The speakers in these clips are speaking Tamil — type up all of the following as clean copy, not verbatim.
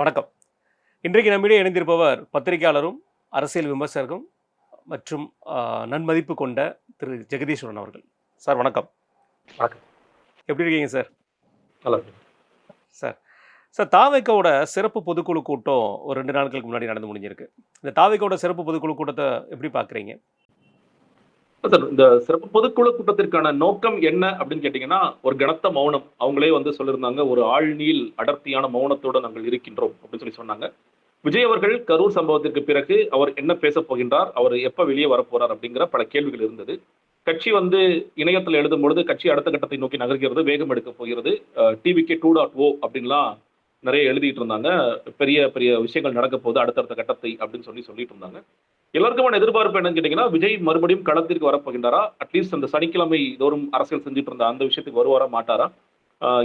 வணக்கம். இன்றைக்கு நம்மிடையே இணைந்திருப்பவர் பத்திரிகையாளரும், அரசியல் விமர்சகரும் மற்றும் நன்மதிப்பு கொண்ட திரு ஜெகதீஸ்வரன் அவர்கள். சார் வணக்கம். வணக்கம். எப்படி இருக்கீங்க சார்? நல்லா இருக்கு. சார் சார் தாவேக்காவோட சிறப்பு பொதுக்குழு கூட்டம் ஒரு 2 நாட்களுக்கு முன்னாடி நடந்து முடிஞ்சிருக்கு. இந்த தாவேக்காவோட சிறப்பு பொதுக்குழு கூட்டத்தை எப்படி பார்க்குறீங்க? சார், இந்த சிறப்பு பொதுக்குழு கூட்டத்திற்கான நோக்கம் என்ன அப்படின்னு கேட்டீங்கன்னா, ஒரு கனத்த மௌனம். அவங்களே சொல்லியிருந்தாங்க, ஒரு ஆழ்நீள் அடர்த்தியான மௌனத்தோடு நாங்கள் இருக்கின்றோம் அப்படின்னு சொன்னாங்க. விஜய் அவர்கள் கரூர் சம்பவத்திற்கு பிறகு அவர் என்ன பேசப் போகின்றார், அவர் எப்ப வெளியே வரப்போறார் அப்படிங்கிற பல கேள்விகள் இருந்தது. கட்சி இணையத்தில் எழுதும் பொழுது கட்சி அடுத்த கட்டத்தை நோக்கி நகர்கிறது, வேகம் எடுக்க போகிறது, டிவிகே 2.0 அப்படின்லாம் நிறைய எழுதிட்டு இருந்தாங்க. பெரிய பெரிய விஷயங்கள் நடக்க போகுது அடுத்தடுத்த கட்டத்தை அப்படின்னு சொல்லிட்டு இருந்தாங்க. எல்லாருக்குமான எதிர்பார்ப்பு என்னன்னு கேட்டீங்கன்னா, விஜய் மறுபடியும் களத்திற்கு வரப்போகின்றாரா, அட்லீஸ்ட் அந்த சனிக்கிழமை தோறும் அரசியல் செஞ்சுட்டு இருந்த அந்த விஷயத்துக்கு வருவாரா மாட்டாரா,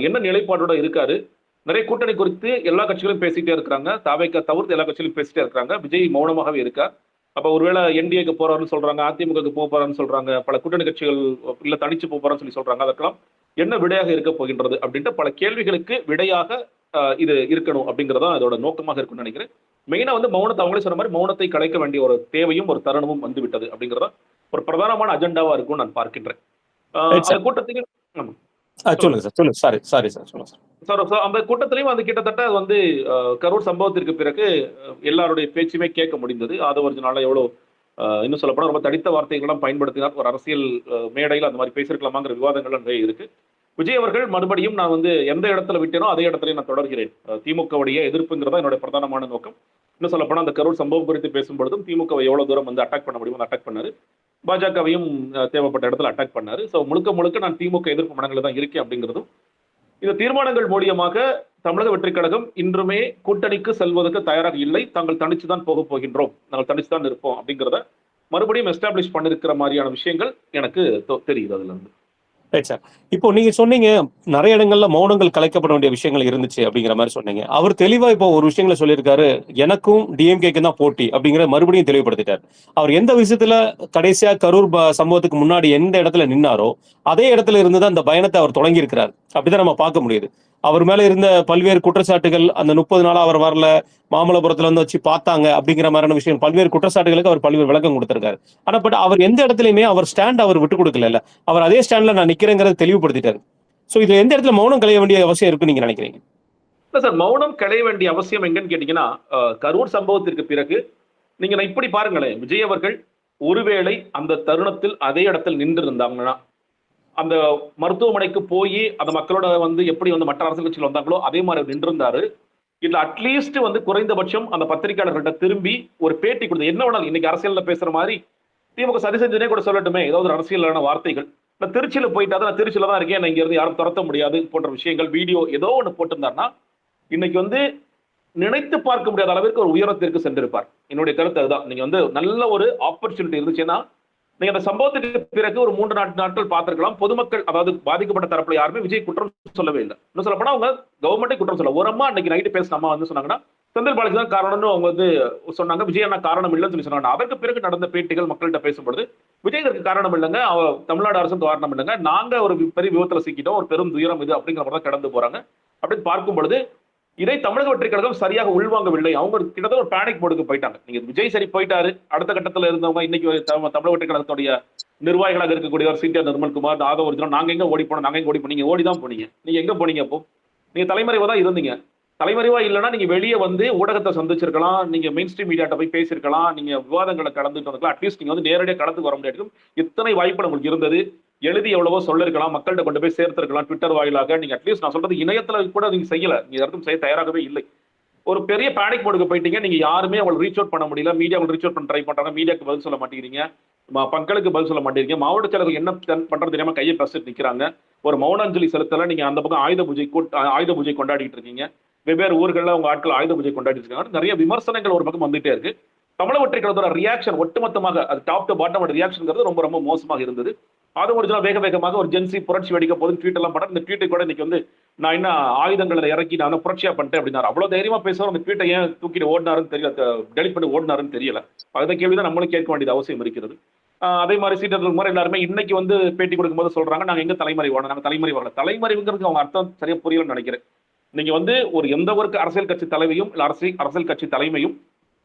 என்ன நிலைப்பாடோட இருக்காரு. நிறைய கூட்டணி குறித்து எல்லா கட்சிகளும் பேசிட்டே இருக்கிறாங்க, தாவேக்கா தவிர்த்து எல்லா கட்சிகளும் பேசிட்டே இருக்காங்க. விஜய் மௌனமாகவே இருக்கார். அப்ப ஒருவேளை என்டிஏக்கு போறாருன்னு சொல்றாங்க, அதிமுகக்கு போறாருன்னு சொல்றாங்க, பல கூட்டணி கட்சிகள் இல்ல தனிச்சு போறான்னு சொல்றாங்க. அதற்கெல்லாம் என்ன விடையாக இருக்க போகின்றது அப்படின்ட்டு பல கேள்விகளுக்கு விடையாக இது இருக்கணும் அப்படிங்கறதா அதோட நோக்கமாக இருக்கும்னு நினைக்கிறேன். மெயினா மௌனத்தை அவங்களே சொன்ன மாதிரி மௌனத்தை கலைக்க வேண்டிய ஒரு தேவையும் ஒரு தருணமும் வந்துவிட்டது அப்படிங்கறதா ஒரு பிரதானமான அஜெண்டாவா இருக்கும் நான் பார்க்கின்றேன். அந்த கூட்டத்துக்கு சொல்லுங்க சார். சொல்லுங்க. சாரி சார், சொல்லுங்க சார். அந்த கூட்டத்திலையும் கிட்டத்தட்ட கரூர் சம்பவத்திற்கு பிறகு எல்லாருடைய பேச்சுமே கேட்க முடிந்தது. ஆதவர்ஜனால எவ்வளவு இன்னும் சொல்லப்போனா ரொம்ப தடித்த வார்த்தைகள்லாம் பயன்படுத்தினார். ஒரு அரசியல் மேடையில் அந்த மாதிரி பேசிருக்கலாமாங்கிற விவாதங்கள்லாம் நிறைய இருக்கு. விஜய் அவர்கள் மறுபடியும் நான் எந்த இடத்துல விட்டேனோ அதே இடத்துல நான் தொடர்கிறேன். திமுகவுடைய எதிர்ப்புங்கிறதா என்னோட பிரதானமான நோக்கம். இன்னும் சொல்லப்போனா அந்த கரூர் சம்பவம் குறித்து பேசும்பொழுதும் திமுகவை எவ்வளவு தூரம் அட்டாக் பண்ண முடியுமோ அட்டாக் பண்ணாரு. பாஜகவையும் தேவைப்பட்ட இடத்துல அட்டாக் பண்ணாரு. ஸோ முழுக்க முழுக்க நான் திமுக எதிர்ப்பு மனங்களில் தான் இருக்கேன் அப்படிங்கிறதும், இந்த தீர்மானங்கள் மூலியமாக தமிழக வெற்றிக் கழகம் இன்றுமே கூட்டணிக்கு செல்வதற்கு தயாராக இல்லை, தாங்கள் தனிச்சுதான் போக போகின்றோம், நாங்கள் தனிச்சுதான் இருப்போம் அப்படிங்கிறத மறுபடியும் எஸ்டாப்ளிஷ் பண்ணிருக்கிற மாதிரியான விஷயங்கள் எனக்கு தெரியுது அதுல இருந்து. Right sir. இப்போ நீங்க சொன்னீங்க நிறைய இடங்கள்ல மௌனங்கள் கலைக்கப்பட வேண்டிய விஷயங்கள் இருந்துச்சு அப்படிங்கிற மாதிரி சொன்னீங்க. அவர் தெளிவா இப்போ ஒரு விஷயங்களை சொல்லியிருக்காரு, எனக்கும் டிஎம்கேக்கும் தான் போட்டி அப்படிங்கிற மறுபடியும் தெளிவுபடுத்திட்டார். அவர் எந்த விஷயத்துல கடைசியா கரூர் சம்பவத்துக்கு முன்னாடி எந்த இடத்துல நின்னாரோ அதே இடத்துல இருந்துதான் அந்த பயணத்தை அவர் தொடங்கி இருக்கிறார். அப்படிதான் நம்ம பார்க்க முடியுது. அவர் மேல இருந்த பல்வேறு குற்றச்சாட்டுகள், அந்த 30 நாளா அவர் வரல, மாமல்லபுரத்துல வச்சு பார்த்தாங்க அப்படிங்கிற மாதிரியான விஷயம், பல்வேறு குற்றச்சாட்டுகளுக்கு அவர் பல்வேறு விளக்கம் கொடுத்திருக்காரு. ஆனா பட் அவர் எந்த இடத்துலயுமே அவர் ஸ்டாண்ட் அவர் விட்டு கொடுக்கல. அவர் அதே ஸ்டாண்ட்ல நான் நிக்கிறேங்கிறத தெளிவுபடுத்திட்டாரு. சோ இது எந்த இடத்துல மௌனம் களைய வேண்டிய அவசியம் இருக்குன்னு நீங்க நினைக்கிறீங்க? சார், மௌனம் களைய வேண்டிய அவசியம் எங்கன்னு கேட்டீங்கன்னா, கரூர் சம்பவத்திற்கு பிறகு நீங்க இப்படி பாருங்களேன், விஜய் அவர்கள் ஒருவேளை அந்த தருணத்தில் அதே இடத்தில் நின்று இருந்தாங்கன்னா, அந்த மருத்துவமனைக்கு போய் அந்த மக்களோட எப்படி மற்ற அரசியல் கட்சிகள் வந்தாங்களோ அதே மாதிரி நின்று இருந்தாரு. இல்ல அட்லீஸ்ட் குறைந்தபட்சம் அந்த பத்திரிகையாளர்கள்ட்ட திரும்பி ஒரு பேட்டி கொடுத்து, என்ன வேணாலும் இன்னைக்கு அரசியல்ல பேசுற மாதிரி திமுக சதி செஞ்சனே கூட சொல்லட்டுமே, ஏதாவது ஒரு அரசியலான வார்த்தைகள், நான் திருச்சியில போயிட்டா நான் திருச்சியில தான் இருக்கேன், இங்க இருந்து யாரும் துரத்த முடியாது போன்ற விஷயங்கள், வீடியோ ஏதோ ஒண்ணு போட்டிருந்தாருன்னா இன்னைக்கு நினைத்து பார்க்க முடியாத அளவிற்கு ஒரு உயரத்திற்கு சென்றிருப்பார். என்னுடைய கருத்து அதுதான். நீங்க நல்ல ஒரு ஆப்பர்ச்சுனிட்டி இருந்துச்சுன்னா, நீங்க அந்த சம்பவத்துக்கு பிறகு ஒரு 3 நாட்கள் பார்த்திருக்கலாம். பொதுமக்கள், அதாவது பாதிக்கப்பட்ட தரப்புல யாருமே விஜய் குற்றம் சொல்லவே இல்லை. இன்னும் சொல்ல போனா அவங்க கவர்மெண்டே குற்றம் சொல்ல. ஒரு அம்மா அன்னைக்கு நைட்டு பேசின அம்மா சொன்னாங்கன்னா, செந்தில் பாலாஜி தான் காரணம்னு அவங்க சொன்னாங்க. விஜய் அண்ணா காரணம் இல்லைன்னு சொன்னாங்க. அதற்கு பிறகு நடந்த பேட்டிகள் மக்கள்கிட்ட பேசும்பொழுது, விஜய் இதற்கு காரணம் இல்லைங்க, தமிழ்நாடு அரசும் காரணம் இல்லைங்க, நாங்க ஒரு பெரிய விபத்துல சிக்கிட்டோம், ஒரு பெரும் துயரம் இது அப்படிங்கிற மாதிரி தான் கடந்து போறாங்க அப்படின்னு பார்க்கும் பொழுது, இதை தமிழக வெற்றிக் கழகம் சரியாக உள்வாங்கவில்லை. அவங்க கிட்டத்தட்ட ஒரு பேனிக் மோடுக்கு போயிட்டாங்க. நீங்க விஜய் சரி போயிட்டாரு, அடுத்த கட்டத்துல இருந்தவங்க இன்னைக்கு தமிழக வெற்றிக் கழகத்துடைய நிர்வாகிகளாக இருக்கக்கூடியவர் சிடிஆர் நிர்மல்குமார், ஆதவர்ஜுனா, நாங்க எங்க ஓடி போனோம், நாங்க எங்க ஓடி போனீங்க, ஓடிதான் போனீங்க. நீங்க எங்க போனீங்க? அப்போ நீங்க தலைமறைவா தான் இருந்தீங்க. தலைமறைவா இல்லைன்னா நீங்க வெளியே ஊடகத்தை சந்திச்சிருக்கலாம், நீங்க மெயின் ஸ்ட்ரீம் மீடியாட்ட போய் பேசியிருக்கலாம், நீங்க விவாதங்களை கலந்துட்டு வந்திருக்கலாம், அட்லீஸ்ட் நீங்க நேரடியாக கடந்து வர முடியாது. இத்தனை வாய்ப்பு உங்களுக்கு இருந்தது. எழுதி எவ்வளவோ சொல்லிருக்கலாம், மக்கள்கிட்ட கொண்டு போய் சேர்த்திருக்கலாம், ட்விட்டர் வாயிலாக. நீங்க அட்லீஸ்ட் நான் சொல்றது இணையத்துல கூட நீங்க செய்யல, நீங்க யாருக்கும் செய்ய தயாராகவே இல்லை. ஒரு பெரிய பேனிக் மோடுக்கு போயிட்டீங்க. நீங்க யாருமே அவங்களை ரீச் அவுட் பண்ண முடியல. மீடியா ரீச் அவுட் பண்ண ட்ரை பண்றாங்க, மீடியாக்கு பதில் சொல்ல மாட்டேங்கிறீங்க, மக்களுக்கு பதில் சொல்ல மாட்டேங்கிறீங்க. மாவட்ட செயலர்கள் என்ன பண்றது தெரியாம கையை பசிட்டு நிக்கிறாங்க. ஒரு மௌன அஞ்சலி செலுத்தல. நீங்க அந்த பக்கம் ஆயுத பூஜை கொண்டாடிட்டு இருக்கீங்க. வெவ்வேறு ஊர்களில் உங்க ஆட்கள் ஆயுத பூஜை கொண்டாடிட்டு இருக்காங்க. நிறைய விமர்சனங்கள் ஒரு பக்கம் வந்துட்டே இருக்கு. தமிழக வெற்றிக் கழகத்தோட ரியாக்ஷன் ஒட்டுமொத்தமாக அது டாப் டு பாட்டம் ரியாக்ஷன் ரொம்ப ரொம்ப மோசமாக இருந்தது. அது ஒரு வேக வேகமாக ஒரு ஜென்சி புரட்சி வெடிக்க போது ட்வீட் எல்லாம் பண்ண. இந்த ட்வீட்டை கூட இன்னைக்கு நான் என்ன ஆயுதங்களை இறக்கி நான் புரட்சியா பண்ணிட்டேன் அப்படின்னாரு. அவ்வளவு தைரியமா பேசுவார். அந்த ட்வீட்டை ஏன் தூக்கிட்டு ஓடினாருன்னு தெரியல, டெலிட் பண்ணி ஓடினாருன்னு தெரியல. அந்த கேள்விதான் நம்மளும் கேட்க வேண்டியது அவசியம் இருக்கிறது. அதே மாதிரி சீட்டர்கள் மாதிரி எல்லாருமே இன்னைக்கு பேட்டி கொடுக்கும்போது சொல்றாங்க, நாங்க எங்க தலைமறை வாழ, நாங்க தலைமறை வாழ. தலைமறைவுங்கிறது அவங்க அர்த்தம் சரியா புரியலன்னு நினைக்கிறேன். நீங்க வந்து ஒரு எந்த ஒரு அரசியல் கட்சி தலைவையும் இல்ல அரசியல் கட்சி தலைமையும்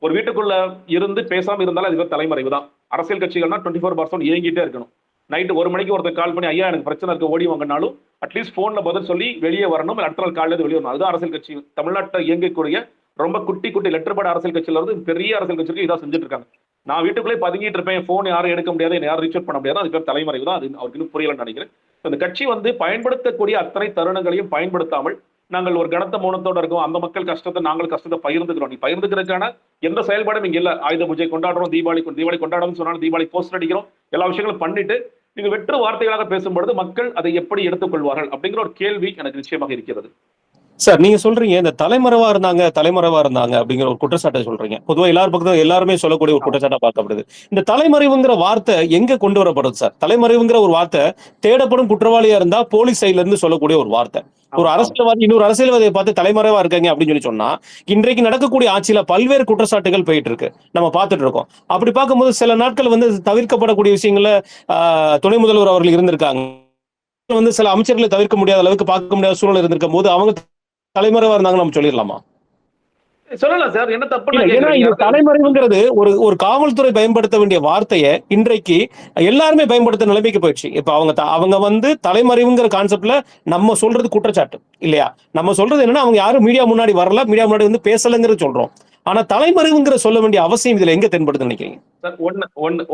ஒரு வீட்டுக்குள்ள இருந்து பேசாம இருந்தாலும் அது தலைமறைவு தான். அரசியல் கட்சிகள்னா 24/7 இயங்கிட்டே இருக்கணும். நைட்டு 1 மணிக்கு ஒருத்தர் கால் பண்ணி ஐயா எனக்கு பிரச்சனை இருக்கு ஓடி வாங்கினாலும் அட்லீஸ்ட் போன்ல பதில் சொல்லி வெளியே வரணும், அடுத்த நாள் காலையில வெளியே வரணும். அதுதான் அரசியல் கட்சி. தமிழ்நாட்டில் இயங்கக்கூடிய ரொம்ப குட்டி லெட்டர் பேட் அரசியல் கட்சியில இருந்து பெரிய அரசியல் கட்சிக்கு இதான் செஞ்சுட்டு இருக்காங்க. நான் வீட்டுக்குள்ளே பதுங்கிட்டு இருப்பேன், போன் யாரும் எடுக்க முடியாது, என்ன யாரும் ரீச் அவுட் பண்ண முடியாது, அது பேர் தலைமறைவு தான். அது அவருக்கு இன்னும் புரியலன்னு நினைக்கிறேன். அந்த கட்சி வந்து பயன்படுத்தக்கூடிய அத்தனை தருணங்களையும் பயன்படுத்தாமல் நாங்கள் ஒரு கனத்த மௌனத்தோட இருக்கோம், அந்த மக்கள் கஷ்டத்தை நாங்கள் கஷ்டத்தை பகிர்ந்துக்கிறோம். நீ பகிர்ந்துக்கிறதுக்கான எந்த செயல்பாடும் இங்க இல்ல. ஆயுத பூஜை கொண்டாடுறோம், தீபாவளி கொண்டாடுறோம் சொன்னாலும் தீபாவளி போஸ்ட் அடிக்கிறோம், எல்லா விஷயங்களும் பண்ணிட்டு நீங்க வெற்று வார்த்தைகளாக பேசும்பொழுது மக்கள் அதை எப்படி எடுத்துக்கொள்வார்கள் அப்படிங்கிற ஒரு கேள்வி எனக்கு நிச்சயமாக இருக்கிறது. சார் நீங்க சொல்றீங்க இந்த தலைமறைவா இருந்தாங்க அப்படிங்கிற ஒரு குற்றச்சாட்டை சொல்றீங்க. பொதுவா எல்லாருமே சொல்லக்கூடிய ஒரு குற்றச்சாட்டா பார்க்கப்படுது. இந்த தலைமறைவுங்கிற வார்த்தை எங்க கொண்டு வரப்படுது சார்? தலைமறைவுங்கிற ஒரு வார்த்தை தேடப்படும் குற்றவாளியா இருந்தா போலீஸ் சைட்ல இருந்து சொல்லக்கூடிய ஒரு வார்த்தை. ஒரு அரசியல்வாதி இன்னொரு அரசியல்வாதியை பார்த்து தலைமறைவா இருக்காங்க அப்படின்னு சொன்னா இன்றைக்கு நடக்கக்கூடிய ஆட்சியில பல்வேறு குற்றச்சாட்டுகள் போயிட்டு இருக்கு, நம்ம பார்த்துட்டு இருக்கோம். அப்படி பார்க்கும்போது சில நாட்கள் வந்து தவிர்க்கப்படக்கூடிய விஷயங்கள துணை முதல்வர் அவர்கள் இருந்திருக்காங்க, வந்து சில அமைச்சர்களை தவிர்க்க முடியாத அளவுக்கு பார்க்க முடியாத சூழல் இருந்திருக்கும் போது அவங்க தலைமறைவா இருந்தாங்க நம்ம சொல்லிடலாமா? சொல்லலாம் சார், என்ன தப்பு? ஏன்னா இந்த தலைமறைவுங்கிறது ஒரு காவல்துறை பயன்படுத்த வேண்டிய வார்த்தையை இன்றைக்கு எல்லாருமே பயன்படுத்த நிலைமைக்கு போயிடுச்சு. இப்ப அவங்க வந்து தலைமறைவுங்கிற கான்செப்ட்ல நம்ம சொல்றது குற்றச்சாட்டு இல்லையா? நம்ம சொல்றது என்னன்னா அவங்க யாரும் மீடியா முன்னாடி வரல, மீடியா முன்னாடி வந்து பேசலங்கிறது சொல்றோம். ஆனா தலைமறைவுங்கிற சொல்ல வேண்டிய அவசியம் இதுல எங்க தென்படுது நினைக்கிறீங்க சார்?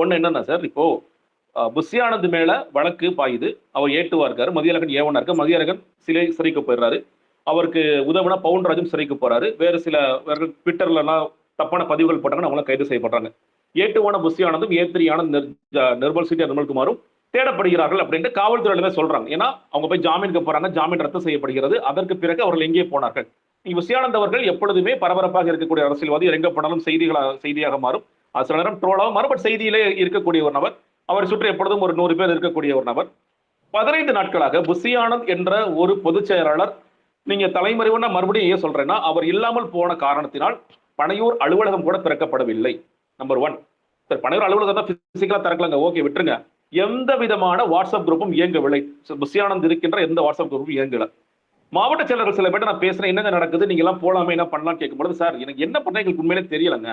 ஒண்ணு என்னன்னா சார், இப்போ புஷி ஆனந்த் மேல வழக்கு பாயுது, அவர் ஏட்டுவா இருக்காரு, மதியழகன் ஏவனா இருக்க, மதியழகன் சிறைக்கு போயிடுறாரு, அவருக்கு உதவுனா பவுன்ராஜும் சிறைக்கு போறாரு, வேறு சில ட்விட்டர்ல எல்லாம் தப்பான பதிவுகள் போட்டாங்கன்னு அவங்கள கைது செய்யப்படுறாங்க. ஏட்டுவான புஷி ஆனந்தும் ஏ3 நிர்மல் சிட்டி நிர்மல்குமாரும் தேடப்படுகிறார்கள் அப்படின்ட்டு காவல்துறையிலுமே சொல்றாங்க. ஏன்னா அவங்க போய் ஜாமீனுக்கு போறாங்க, ஜாமீன் ரத்து செய்யப்படுகிறது. அதற்கு பிறகு அவர்கள் எங்கே போனார்கள்? புஷியானந்த் அவர்கள் எப்பொழுதுமே பரபரப்பாக இருக்கக்கூடிய அரசியல்வாதி, எங்க போனாலும் செய்தியாக மாறும், அது சில நேரம் ட்ரோலாக மாறும், பட் செய்தியிலே இருக்கக்கூடிய ஒரு நபர், அவர் சுற்றி எப்பொழுதும் ஒரு 100 பேர் இருக்கக்கூடிய ஒரு நபர். 15 நாட்களாக புஷி ஆனந்த் என்ற ஒரு பொதுச் செயலாளர், நீங்க தலைமறைவுன்னா மறுபடியும் ஏன் சொல்றேன்னா அவர் இல்லாமல் போன காரணத்தினால் பனையூர் அலுவலகம் கூட திறக்கப்படவில்லை. நம்பர் 1. சார், பனையூர் அலுவலகம் தான் பிசிக்கலா திறக்கலாங்க, ஓகே விட்டுருங்க. எந்த விதமான வாட்ஸ்அப் குரூப்பும் இயங்கவில்லை. புஷி ஆனந்த் இருக்கின்ற எந்த வாட்ஸ்அப் குரூப்பும் இயங்கல. மாவட்ட செயலர்கள் சில பேர் நான் பேசுறேன், என்னங்க நடக்குது, நீங்க எல்லாம் போலாமே, என்ன பண்ணலாம் கேட்கும்போது, சார் எனக்கு என்ன பண்ண எங்களுக்கு உண்மையிலே தெரியலங்க,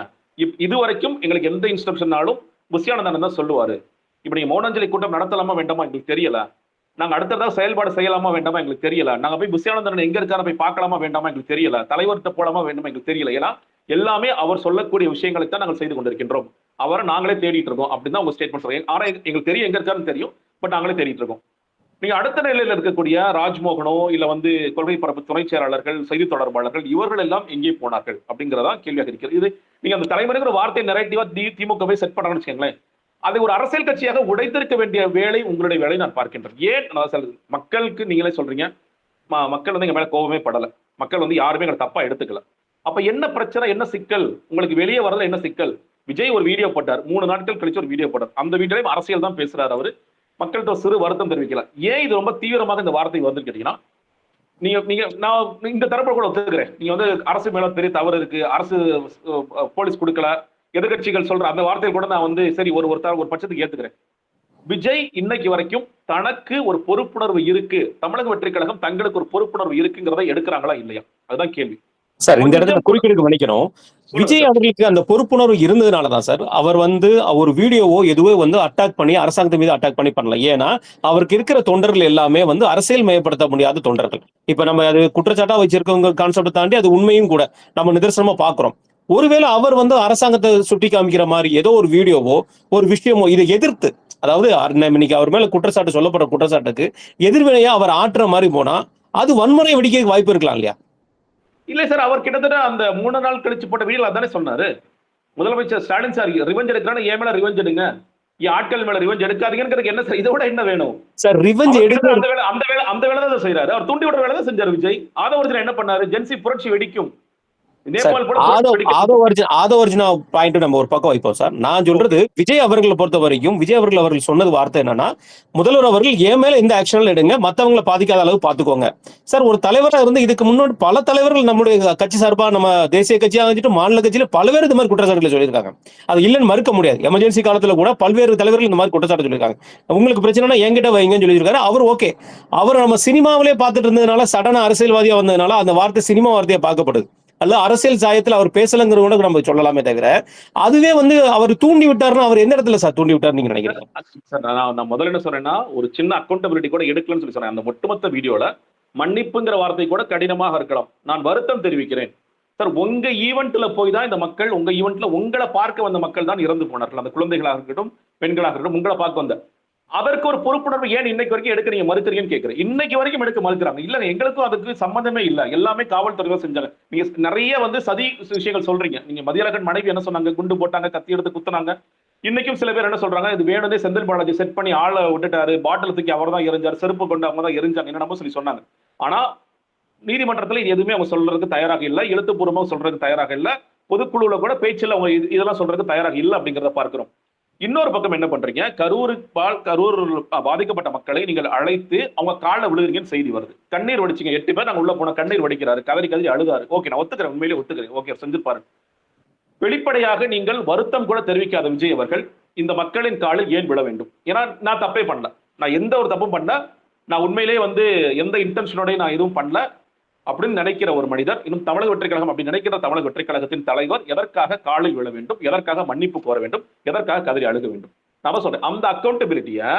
இது வரைக்கும் எங்களுக்கு எந்த இன்ஸ்ட்ரக்ஷன்னாலும் புஷி ஆனந்த் தான் சொல்லுவாரு. இப்ப நீங்க மௌனாஞ்சலி கூட்டம் நடத்தலாமா வேண்டாமா எங்களுக்கு தெரியல, நாங்க அடுத்ததா செயல்பாடு செய்யலாமா வேண்டாமா எங்களுக்கு தெரியல, நாங்க போய் புஷி ஆனந்த் எங்க இருக்காரு போய் பார்க்கலாமா வேண்டாமா எங்களுக்கு தெரியல, தலைவர்கிட்ட போலாமா வேண்டாமா எங்களுக்கு தெரியல. ஏன்னா எல்லாமே அவர் சொல்லக்கூடிய விஷயங்களை தான் நாங்கள் செய்து கொண்டிருக்கின்றோம், அவரை நாங்களே தேடிட்டு இருக்கோம் அப்படின்னு தான் உங்க ஸ்டேட்மெண்ட் சொல்றீங்க. ஆனா எங்களுக்கு தெரியும் எங்க இருக்காருன்னு தெரியும், பட் நாங்களே தேடிட்டு இருக்கோம். நீங்க அடுத்த நிலையில இருக்கக்கூடிய ராஜ்மோகனோ இல்ல வந்து கொள்கை பரப்பு துணை செயலாளர்கள், செய்தி தொடர்பாளர்கள், இவர்கள் எல்லாம் எங்கே போனார்கள் அப்படிங்கிறதா கேள்வியாக இருக்கிறது. இது நீங்க அந்த தலைமுறைங்கிற வார்த்தை நெரேட்டிவா திமுகவை செட் பண்ணாங்கன்னு வச்சுக்கோங்களேன், அதை ஒரு அரசியல் கட்சியாக உடைத்திருக்க வேண்டிய வேலை உங்களுடைய வேலை நான் பார்க்கின்றேன். ஏன் மக்களுக்கு நீங்களே சொல்றீங்க, மக்கள் வந்து எங்க மேல கோபமே படல, மக்கள் வந்து யாருமே எங்களை தப்பா எடுத்துக்கல. அப்ப என்ன பிரச்சனை, என்ன சிக்கல் உங்களுக்கு வெளியே வரல, என்ன சிக்கல்? விஜய் ஒரு வீடியோ போட்டார், 3 நாட்கள் கழிச்சு ஒரு வீடியோ போட்டார், அந்த வீடியோலையும் அரசியல் தான் பேசுறாரு அவரு, மக்கள்கிட்ட சிறு வருத்தம் தெரிவிக்கல. ஏன் இது ரொம்ப தீவிரமாக இந்த வார்த்தை வந்து கேட்டீங்கன்னா, நீங்க நான் இந்த தரப்புல கூட ஒத்துக்கிறேன், நீங்க வந்து அரசு மேல பெரிய தவறு இருக்கு, அரசு போலீஸ் கொடுக்கல, எதிர்கட்சிகள் சொல்ற அந்த வார்த்தையில் கூட நான் வந்து சரி ஒரு பட்சத்துக்கு ஏத்துக்கிறேன். விஜய் இன்னைக்கு வரைக்கும் தனக்கு ஒரு பொறுப்புணர்வு இருக்கு, தமிழக வெற்றி கழகம் தங்களுக்கு ஒரு பொறுப்புணர்வு இருக்குங்கிறத எடுக்கிறாங்களா இல்லையா, அதுதான் கேள்வி. சார் இந்த இடத்துல குறுக்கீடு நினைக்கணும். விஜய் அவர்களுக்கு அந்த பொறுப்புணர்வு இருந்ததுனாலதான் சார் அவர் வந்து ஒரு வீடியோவோ எதுவோ வந்து அட்டாக் பண்ணி அரசாங்கத்து மீது அட்டாக் பண்ணல. ஏன்னா அவருக்கு இருக்கிற தொண்டர்கள் எல்லாமே வந்து அரசியல் மயப்படுத்த முடியாத தொண்டர்கள். இப்ப நம்ம அது குற்றச்சாட்டா வச்சிருக்கவங்க கான்செப்ட் தாண்டி அது உண்மையும் கூட நம்ம நிதர்சனமா பாக்குறோம். ஒருவேளை அவர் வந்து அரசாங்கத்தை சுட்டி காமிக்கிற மாதிரி ஏதோ ஒரு வீடியோவோ ஒரு விஷயமோ இதை எதிர்த்து, அதாவது இன்னைக்கு அவர் மேல குற்றச்சாட்டு சொல்லப்படுற குற்றச்சாட்டுக்கு எதிர்வினையா அவர் ஆற்றுற மாதிரி போனா அது வன்முறை வெடிக்க வாய்ப்பு இருக்கலாம் இல்லையா? இல்லை சார், அவர் கிட்டத்தட்ட அந்த 3 நாள் கழிச்சு போட்ட வீடியோ அதானே சொன்னாரு. முதலமைச்சர் ஸ்டாலின் சார் ரிவெஞ்ச் எடுக்கிறான்னு என் மேல ரிவெஞ்ச் எடுங்க, ஆட்கள் மேல ரிவெஞ்ச் எடுக்காதீங்கன்னு என்ன சார், இதோட என்ன வேணும் சார்? ரிவெஞ்ச் எடுக்க அந்த வேலை தான் செய்யறாரு, அவர் தூண்டி விடுற வேலை தான் செஞ்சாரு விஜய். ஆதவர்ஜன் என்ன பண்ணாரு, ஜென்சி புரட்சி வெடிக்கும், நேபாள் கூட ஆதோ அர்ஜுனா பாயிண்ட் நம்ம ஒரு பக்கம் வைப்போம் சார். நான் சொல்றது விஜய் அவர்களை பொறுத்த வரைக்கும் விஜய் அவர்கள் சொன்னது வார்த்தை என்னன்னா, முதல்வர் அவர்கள் என் மேல எந்த ஆக்ஷன் எடுங்க, மத்தவங்களை பாதிக்காத அளவு பாத்துக்கோங்க. சார் ஒரு தலைவரா இருந்து இதுக்கு முன்னாடி பல தலைவர்கள் நம்முடைய கட்சி சார்பா நம்ம தேசிய கட்சியாக இருந்துட்டு மாநில கட்சியில பல்வேறு இந்த மாதிரி குற்றச்சாட்டுகளை சொல்லியிருக்காங்க. அது இல்லைன்னு மறுக்க முடியாது. எமர்ஜென்சி காலத்துல கூட பல்வேறு தலைவர்கள் இந்த மாதிரி குற்றச்சாட்டு சொல்லியிருக்காங்க. உங்களுக்கு பிரச்சனைனா என்கிட்ட வைங்கன்னு சொல்லியிருக்காரு. அவர் ஓகே. அவர் நம்ம சினிமாவிலே பார்த்துட்டு இருந்ததுனால சடனா அரசியல்வாதியா வந்ததுனால அந்த வார்த்தை சினிமா வார்த்தையா பார்க்கப்படுது. அல்ல அரசியல் சாயத்தில் அவர் பேசலங்கிற கூட நம்ம சொல்லலாமே தவிர, அதுவே அவர் தூண்டி விட்டாருன்னா அவர் எந்த இடத்துல சார் தூண்டி விட்டார் நீங்க நினைக்கிறீங்க? சார் நான் முதல்ல என்ன சொன்னேன்னா, ஒரு சின்ன அக்கௌண்டபிலிட்டி கூட எடுக்கலன்னு சொல்லி சொன்னேன். அந்த ஒட்டுமொத்த வீடியோல மன்னிப்புங்கிற வார்த்தை கூட கடினமாக இருக்கலாம். நான் வருத்தம் தெரிவிக்கிறேன் சார். உங்க ஈவெண்ட்ல போய் தான் இந்த மக்கள், உங்க ஈவெண்ட்ல உங்களை பார்க்க வந்த மக்கள் தான் இறந்து போனார்கள். அந்த குழந்தைகளாக இருக்கட்டும், பெண்களாக இருக்கட்டும், உங்களை பார்க்க வந்த அதற்கு ஒரு பொறுப்புணர்வு ஏன் இன்னைக்கு வரைக்கும் எடுக்க நீங்க மறுக்கிறீங்கன்னு கேட்கிறேன். இன்னைக்கு வரைக்கும் எடுக்க மறுக்கிறாங்க. இல்ல எங்களுக்கும் அதுக்கு சம்பந்தமே இல்ல, எல்லாமே காவல்துறை தான் செஞ்சாங்க. நீங்க நிறைய சதி விஷயங்கள் சொல்றீங்க. நீங்க மதியழகன் மனைவி என்ன சொன்னாங்க, குண்டு போட்டாங்க, கத்தி எடுத்து குத்துனாங்க. இன்னைக்கும் சில பேர் என்ன சொல்றாங்க, இது வேணும்னே செந்தில் பாலாஜி செட் பண்ணி ஆளை விட்டுட்டாரு, பாட்டில் தூக்கி அவர் தான் எரிஞ்சாரு, செருப்பு கொண்டு அவங்க தான் எரிஞ்சாங்க என்னென்னமோ சொல்லி சொன்னாங்க. ஆனா நீதிமன்றத்தில் இது எதுவுமே அவங்க சொல்றதுக்கு தயாராக இல்லை, எழுத்துப்பூர்வமாக சொல்றதுக்கு தயாராக இல்லை, பொதுக்குழுல கூட பேச்சில் அவங்க இதெல்லாம் சொல்றதுக்கு தயாராக இல்லை அப்படிங்கிறத பார்க்கிறோம். இன்னொரு பக்கம் என்ன பண்றீங்க, கரூர் பாதிக்கப்பட்ட மக்களை நீங்கள் அழைத்து அவங்க காலில் விழுகிறீங்கன்னு செய்தி வருது. கண்ணீர் வடிச்சிங்க 8 பேர் நாங்க உள்ள போன கண்ணீர் வடிக்கிறாரு, கதறி கதறி அழுதாரு. ஓகே, நான் ஒத்துக்கிறேன், உண்மையிலே ஒத்துக்கிறேன். ஓகே, செஞ்சிருப்பாரு. வெளிப்படையாக நீங்கள் வருத்தம் கூட தெரிவிக்காத விஜய் அவர்கள் இந்த மக்களின் காலில் ஏன் விழ வேண்டும்? ஏன்னா நான் தப்பே பண்ணல, நான் எந்த ஒரு தப்பும் பண்ணல, நான் உண்மையிலே எந்த இன்டென்ஷனோட நான் எதுவும் பண்ணல அப்படின்னு நினைக்கிற ஒரு மனிதர், இன்னும் தமிழக வெற்றி கழகம் அப்படி நினைக்கிற தமிழக வெற்றி கழகத்தின் தலைவர் எதற்காக காலில் விழ வேண்டும், எதற்காக மன்னிப்பு கோர வேண்டும், எதற்காக கதறி அழுக வேண்டும்? நான் சொல்றேன், அந்த அக்கௌண்டபிலிட்டியை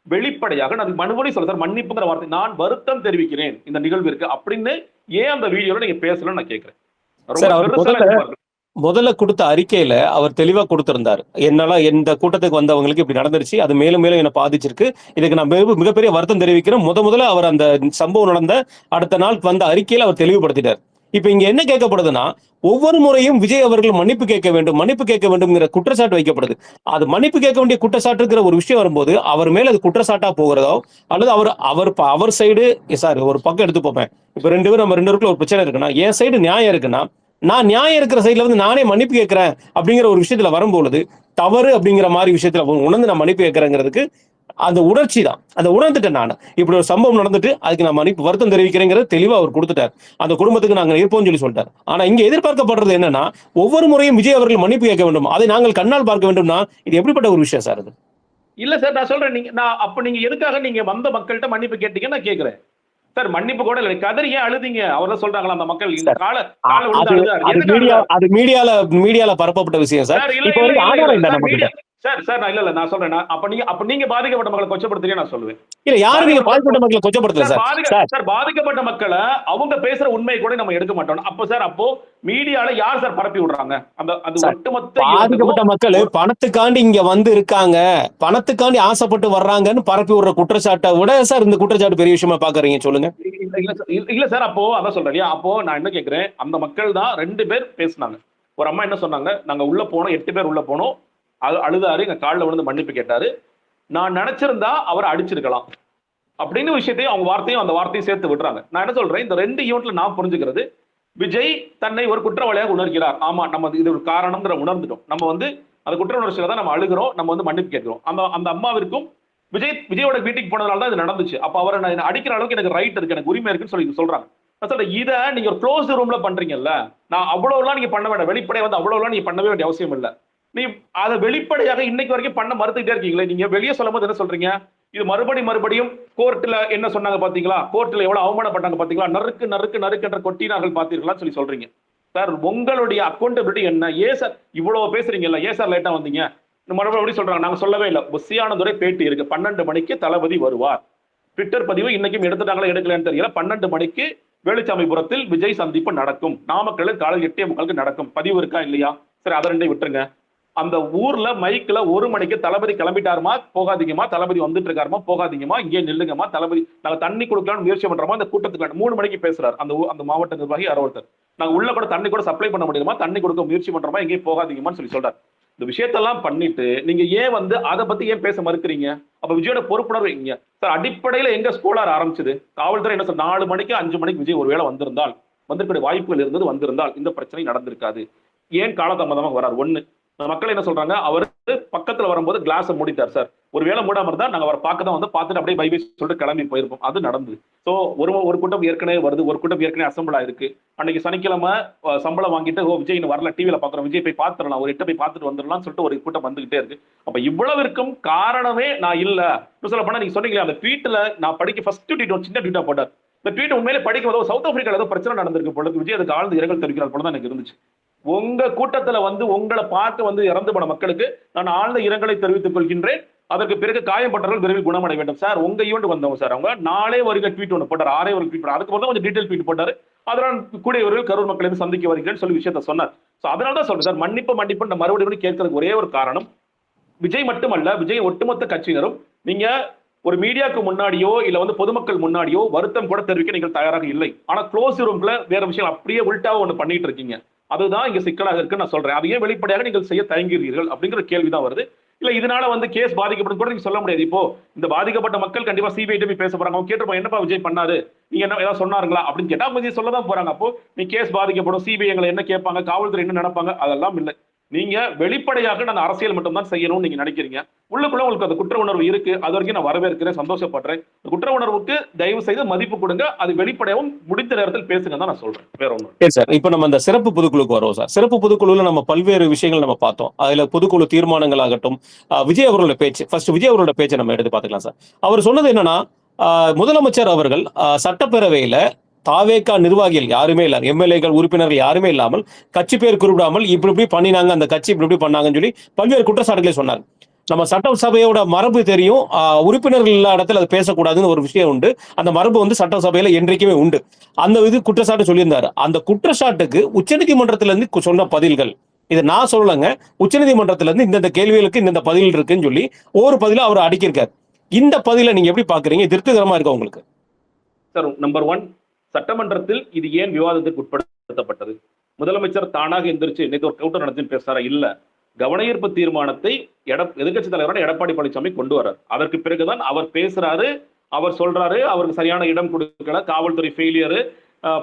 வெளிப்படையாக நான் மறுபடியும் சொல்ல சார், மன்னிப்புங்கிற வார்த்தை, நான் வருத்தம் தெரிவிக்கிறேன் இந்த நிகழ்விற்கு அப்படின்னு ஏன் அந்த வீடியோல நீங்க பேசலன்னு நான் கேட்கிறேன். முதல்ல கொடுத்த அறிக்கையில அவர் தெளிவா கொடுத்திருந்தார், என்னால இந்த கூட்டத்துக்கு வந்தவங்களுக்கு இப்படி நடந்துருச்சு, அது மேலும் மேலும் என்ன பாதிச்சிருக்கு, இதுக்கு நான் மிகப்பெரிய வருத்தம் தெரிவிக்கிறேன். முதல்ல அவர் அந்த சம்பவம் நடந்த அடுத்த நாள் வந்த அறிக்கையில அவர் தெளிவுபடுத்திட்டார். இப்ப இங்க என்ன கேட்கப்படுதுன்னா, ஒவ்வொரு முறையும் விஜய் அவர்கள் மன்னிப்பு கேட்க வேண்டும்ங்கிற குற்றச்சாட்டு வைக்கப்படுது. அது மன்னிப்பு கேட்க வேண்டிய குற்றச்சாட்டுங்கிற ஒரு விஷயம் வரும்போது அவர் மேல அது குற்றச்சாட்டா போகிறதோ, அல்லது அவர் சைடு சார் ஒரு பக்கம் எடுத்து போப்பேன். இப்ப நம்ம 2 பேருக்குள்ள ஒரு பிரச்சனை இருக்குன்னா, என் சைடு நியாயம் இருக்குன்னா, நான் நியாயம் இருக்கிற சைட்ல நானே மன்னிப்பு கேட்கிறேன் அப்படிங்கிற ஒரு விஷயத்துல வரும்பொழுது தவறு அப்படிங்கிற மாதிரி விஷயத்துல உணர்ந்து நான் மன்னிப்பு கேட்கிறேங்கிறதுக்கு அந்த உணர்ச்சி தான். அந்த உணர்ந்துட்டேன் நான், இப்படி ஒரு சம்பவம் நடந்துட்டு அதுக்கு நான் மன்னிப்பு வருத்தம் தெரிவிக்கிறேங்கிறது தெளிவா அவர் கொடுத்துட்டார். அந்த குடும்பத்துக்கு நாங்க இருப்போம்னு சொல்லி சொல்லிட்டார். ஆனா இங்க எதிர்பார்க்கப்படுறது என்னன்னா, ஒவ்வொரு முறையும் விஜய் அவர்கள் மன்னிப்பு கேட்க வேண்டும், அதை நாங்கள் கண்ணால் பார்க்க வேண்டும்னா இது எப்படிப்பட்ட ஒரு விஷயம் சார்? அது இல்ல சார், நான் சொல்றேன், நீங்க எதுக்காக நீங்க வந்த மக்கள்கிட்ட மன்னிப்பு கேட்டீங்க நான் கேட்கிறேன் சார். மன்னிப்பு கூட இல்லை, கதறி ஏன் அழுதிங்க? அவர்தான் சொல்றாங்களா அந்த மக்கள் இந்த அது மீடியால பரப்பப்பட்ட விஷயம் சார். இப்போ ஆதாரம் இல்லை நம்ம சார். நான் இல்ல நான் சொல்றேன், அப்ப நீங்க பாதிக்கப்பட்ட மக்களை கொச்சப்படுத்துறீங்க நான் சொல்லுவேன். இல்ல, யாரும் நீங்க பாதிக்கப்பட்ட மக்களை கொச்சப்படுத்தல சார். பாதிக்கப்பட்ட மக்களை அவங்க பேசுற உண்மை கூட நம்ம எடுக்க மாட்டோம். அப்போ மீடியால யார் சார் பரப்பி விடுறாங்க? அந்த ஒட்டுமொத்த பாதிக்கப்பட்ட மக்கள் பணத்துக்காண்டி இங்க இருக்காங்க, பணத்துக்காண்டி ஆசைப்பட்டு வர்றாங்கன்னு பரப்பி விடுற குற்றச்சாட்டை விட சார் இந்த குற்றச்சாட்டு பெரிய விஷயமா பாக்குறீங்க சொல்லுங்க. இல்ல சார், அப்போ அதான் சொல்றேன். அப்போ நான் என்ன கேட்கிறேன், அந்த மக்கள் தான் 2 பேர் பேசினாங்க. ஒரு அம்மா என்ன சொன்னாங்க, நாங்க உள்ள போனோம், 8 பேர் உள்ள போனோம், அழுதாரு, எங்க காலில் விழுந்து மன்னிப்பு கேட்டாரு, நான் நினைச்சிருந்தா அவரை அடிச்சிருக்கலாம் அப்படின்னு விஷயத்தையும் அவங்க அந்த வார்த்தையும் சேர்த்து விடுறாங்க. நான் என்ன சொல்றேன், இந்த 2 ஈவெண்ட்ல நான் புரிஞ்சுக்கிறது, விஜய் தன்னை ஒரு குற்றவாளியாக உணர்கிறார். ஆமா, நம்ம இது ஒரு காரணம்ங்கிற உணர்ந்துட்டோம். நம்ம அந்த குற்ற உணர்ச்சியில தான் நம்ம அழுகிறோம், நம்ம மன்னிப்பு கேட்கிறோம். அந்த அம்மாவிற்கும் விஜயோட வீட்டுக்கு போனதுனால தான் இது நடந்துச்சு. அப்ப அவரை நான் அடிக்கிற அளவுக்கு எனக்கு ரைட் இருக்கு, எனக்கு உரிமை இருக்குன்னு சொல்லி சொல்றாங்க. நான் சொல்றேன், இதை நீங்க ஒரு க்ளோஸ் ரூம்ல பண்றீங்கல்ல, நான் அவ்வளவுலாம் நீங்க பண்ண வேண்டாம், வெளிப்படையா அவ்வளவுலாம் நீங்க பண்ணவே வேண்டிய அவசியம் இல்லை. நீ அதை வெளிப்படையாக இன்னைக்கு வரைக்கும் பண்ண மறுத்துக்கிட்டே இருக்கீங்களே. நீங்க வெளியே சொல்லும் போது என்ன சொல்றீங்க, இது மறுபடியும் கோர்ட்ல என்ன சொன்னாங்க பாத்தீங்களா, கோர்ட்ல எவ்வளவு அவமானப்பட்டாங்க பாத்தீங்களா, நறுக்கு என்ற கொட்டினார்கள் பாத்தீர்களான்னு சொல்லி சொல்றீங்க. சார், உங்களுடைய அக்கௌண்டபிலிட்டி என்ன? ஏன் சார் இவ்வளவு பேசுறீங்கல்ல, ஏன் சார் லேட்டா வந்தீங்க? மறுபடியும் சொல்றாங்க, நாங்க சொல்லவே இல்லை. புசியானதுரை பேட்டி இருக்கு, 12 மணிக்கு தளபதி வருவார். ட்விட்டர் பதிவு இன்னைக்கும் எடுத்துட்டாங்களா எடுக்கலன்னு தெரியல. 12 மணிக்கு வேலுச்சாமிபுரத்தில் விஜய் சந்திப்பு நடக்கும், நாமக்கல்லில் காலை 8:45 நடக்கும். பதிவு இருக்கா இல்லையா? சரி, அதை 2 விட்டுருங்க. அந்த ஊர்ல மைக்ல 1 மணிக்கு தளபதி கிளம்பிட்டாருமா, போகாதீங்கம்மா, தளபதி வந்துட்டு இருக்காருமா, போகாதீங்கம்மா, இங்கே நில்லுங்கம்மா, தளபதி நாங்க தண்ணி கொடுக்கலாம்னு முயற்சி பண்றோமா, அந்த கூட்டத்துக்கு 3 மணிக்கு பேசுறாரு அந்த மாவட்ட நிர்வாகி யாரோ ஒருத்தர். நாங்க உள்ள கூட தண்ணி கூட சப்ளை பண்ண முடியுமா, தண்ணி கொடுக்க முயற்சி பண்றோமா, எங்கேயும் போகாதீங்கம்மான்னு சொல்லி சொல்றாரு. இந்த விஷயத்தெல்லாம் பண்ணிட்டு நீங்க ஏன் அதை பத்தி ஏன் பேச மறுக்கிறீங்க? அப்ப விஜயோட பொறுப்புணர்வு இங்க சார் அடிப்படையில எங்க ஸ்கோலார் ஆரம்பிச்சது? காவல்துறை என்ன சார் 4 மணிக்கு 5 மணிக்கு விஜய் ஒருவேளை வந்திருந்தால் வந்திருக்கிற வாய்ப்புகள் இருந்தது, வந்திருந்தால் இந்த பிரச்சனை நடந்திருக்காது. ஏன் காலதாமதமாக வரார்? ஒண்ணு, மக்கள் என்ன சொல்றாங்க, அவர் பக்கத்துல வரும்போது கிளாஸை மூடிட்டார் சார். ஒரு வேளை மூடாம இருந்தா நாங்க அவரை பார்க்க தான் வந்து பார்த்துட்டு அப்படியே பை பை சொல்லிட்டு கிளம்பி போயிருப்போம். அது நடந்தது. சோ ஒரு கூட்டம் ஏற்கனவே வருது, ஒரு கூட்டம் ஏற்கனவே அசம்பிள் ஆயிருக்கு. அன்னைக்கு சனிக்கிழமை சம்பளம் வாங்கிட்டு விஜய் இன்னும் வரல, டிவியில பாக்குறோம், விஜய் போய் பார்த்துடலாம், ஒரு 8 போய் பார்த்துட்டு வந்துடலாம்னு சொல்லிட்டு ஒரு கூட்டம் வந்துகிட்டே இருக்கு. அப்ப இவ்வளவிற்கும் காரணமே நான் இல்ல. சொல்ல போனா நீங்க சொன்னீங்களே அந்த ட்வீட்ல நான் படிக்க ஃபர்ஸ்ட் ட்வீட் ஒரு சின்ன ட்வீட்டா போட்டார். இந்த ட்வீட் உண்மையிலே படிக்கும் போது சவுத் ஆப்பிரிக்கால ஏதோ பிரச்சனை நடந்திருக்கு பொழுது விஜய் அதுக்கு ஆழ்ந்து இரங்கல் தெரிவிக்கிறார் போல தான் எனக்கு இருந்துச்சு. உங்க கூட்டத்துல வந்து உங்களை பார்க்க வந்து இறந்து போன மக்களுக்கு நான் ஆழ்ந்த இரங்கலை தெரிவித்துக் கொள்கின்றேன். அதற்கு பிறகு காயப்பட்டவர்கள் விரைவில் குணமடைய வேண்டும் சார். உங்க ஈவெண்ட் வந்தவங்க சார், அவங்க நாளே வருக ட்வீட் ஒன்று போட்டார், 6 ஒரு ட்வீட் போட்டார். அதுக்கு மட்டும் கொஞ்சம் டீடைல் ட்வீட் போட்டாரு. அதனால் கூடியவர்கள் கரூர் மக்களை சந்திக்க வருகிறேன்னு சொல்லி விஷயத்த சொன்னார். அதனால தான் சொல்றேன் சார், மன்னிப்பு மறுபடியும் கேட்கறதுக்கு ஒரே ஒரு காரணம், விஜய் மட்டுமல்ல, விஜய் ஒட்டுமொத்த கட்சியினரும் நீங்க ஒரு மீடியாவுக்கு முன்னாடியோ இல்ல வந்து பொதுமக்கள் முன்னாடியோ வருத்தம் கூட தெரிவிக்க நீங்கள் தயாராக இல்லை. ஆனா க்ளோஸ் ரூம்ல வேற விஷயம் அப்படியே உள்டாவா ஒண்ணு பண்ணிட்டு இருக்கீங்க. அதுதான் இங்க சிக்கலாக இருக்கு நான் சொல்றேன். அதையே வெளிப்படையாக நீங்கள் செய்ய தயங்குகிறீர்கள் அப்படிங்கிற கேள்விதான் வருது. இல்ல இதனால வந்து கேஸ் பாதிக்கப்படும் கூட நீங்க சொல்ல முடியாது. இப்போ இந்த பாதிக்கப்பட்ட மக்கள் கண்டிப்பா சிபிஐ போய் பேச போறாங்க. அவங்க கேட்டிருப்பாங்க, என்னப்பா விஜய் பண்ணாரு, நீங்க என்ன ஏதாவது சொன்னாருங்களா அப்படின்னு கேட்டா விஜய் சொல்லதான் போறாங்க. அப்போ நீ கேஸ் பாதிக்கப்படும், சிபிஐ எங்களை என்ன கேட்பாங்க, காவல்துறை என்ன நினைப்பாங்க, அதெல்லாம் இல்லை. நீங்க வெளிப்படையாக நான் அரசியல் மட்டும் தான் செய்யணும்னு நீங்க நினைக்கிறீங்க. உள்ளுக்குள்ள உங்களுக்கு அந்த குற்ற உணர்வு இருக்கு. அது வரைக்கும் நான் வரவேற்கிறேன், சந்தோஷப்படுறேன். குற்ற உணர்வுக்கு தயவு செய்து மதிப்பு கொடுங்க. அது வெளிப்படையாகவும் முடிந்த நேரத்தில் பேசுங்க தான் நான் சொல்றேன். வேற ஒன்றும் சரி சார். இப்ப நம்ம அந்த சிறப்பு பொதுக்குழுக்கு வரோம் சார். சிறப்பு பொதுக்குழுல நம்ம பல்வேறு விஷயங்கள் நம்ம பார்த்தோம். அதுல பொதுக்குழு தீர்மானங்கள் ஆகட்டும், விஜய் அவர்களோட பேச்சு, ஃபர்ஸ்ட் விஜய் அவரோட பேச்சை நம்ம எடுத்து பார்த்துக்கலாம் சார். அவர் சொன்னது என்னன்னா, முதலமைச்சர் அவர்கள் சட்டப்பேரவையில தாவேகா நிர்வாகிகள் யாருமே இல்ல, எம்எல்ஏக்கள் உறுப்பினர்கள் யாருமே இல்லாமல், கட்சி பேர் குறிப்பிடாமல் இப்படி பண்ணாங்க, அந்த கட்சி இப்படி பண்ணாங்கன்னு சொல்லி பல்வேறு குற்றச்சாட்டுகளை சொன்னார். நம்ம சட்டசபையோட மரபு தெரியும், உறுப்பினர்கள் இல்லாத இடத்துல அது பேசக்கூடாதுன்னு ஒரு விஷயம் உண்டு. அந்த மரபு வந்து சட்டசபையில என்றைக்குமே உண்டு. அந்த இது குற்றச்சாட்டு சொல்லியிருந்தாரு. அந்த குற்றச்சாட்டுக்கு உச்சநீதிமன்றத்துல இருந்து சொன்ன பதில்கள், இதை நான் சொல்லலைங்க, உச்சநீதிமன்றத்துல இருந்து இந்த கேள்விகளுக்கு இந்த பதில் இருக்குன்னு சொல்லி ஒவ்வொரு பதிலும் அவர் அடக்கியிருக்காரு. இந்த பதிலை நீங்க எப்படி பாக்குறீங்க? திருப்திகரமா இருக்கா உங்களுக்கு? சார், நம்பர் 1, சட்டமன்றத்தில் இது ஏன் விவாதத்திற்கு உட்படுத்தப்பட்டது? முதலமைச்சர் தானாக எந்திரிச்சு நேற்று ஒரு கூட்டம் நடத்தி பேசுறாரா? இல்ல. கவனஈர்ப்பு தீர்மானத்தை எதிர்க்கட்சி தலைவரான எடப்பாடி பழனிசாமி கொண்டு வர்றார். அதற்கு பிறகுதான் அவர் பேசுறாரு, அவர் சொல்றாரு அவருக்கு சரியான இடம் கொடுக்கல, காவல்துறை ஃபெயிலியர்,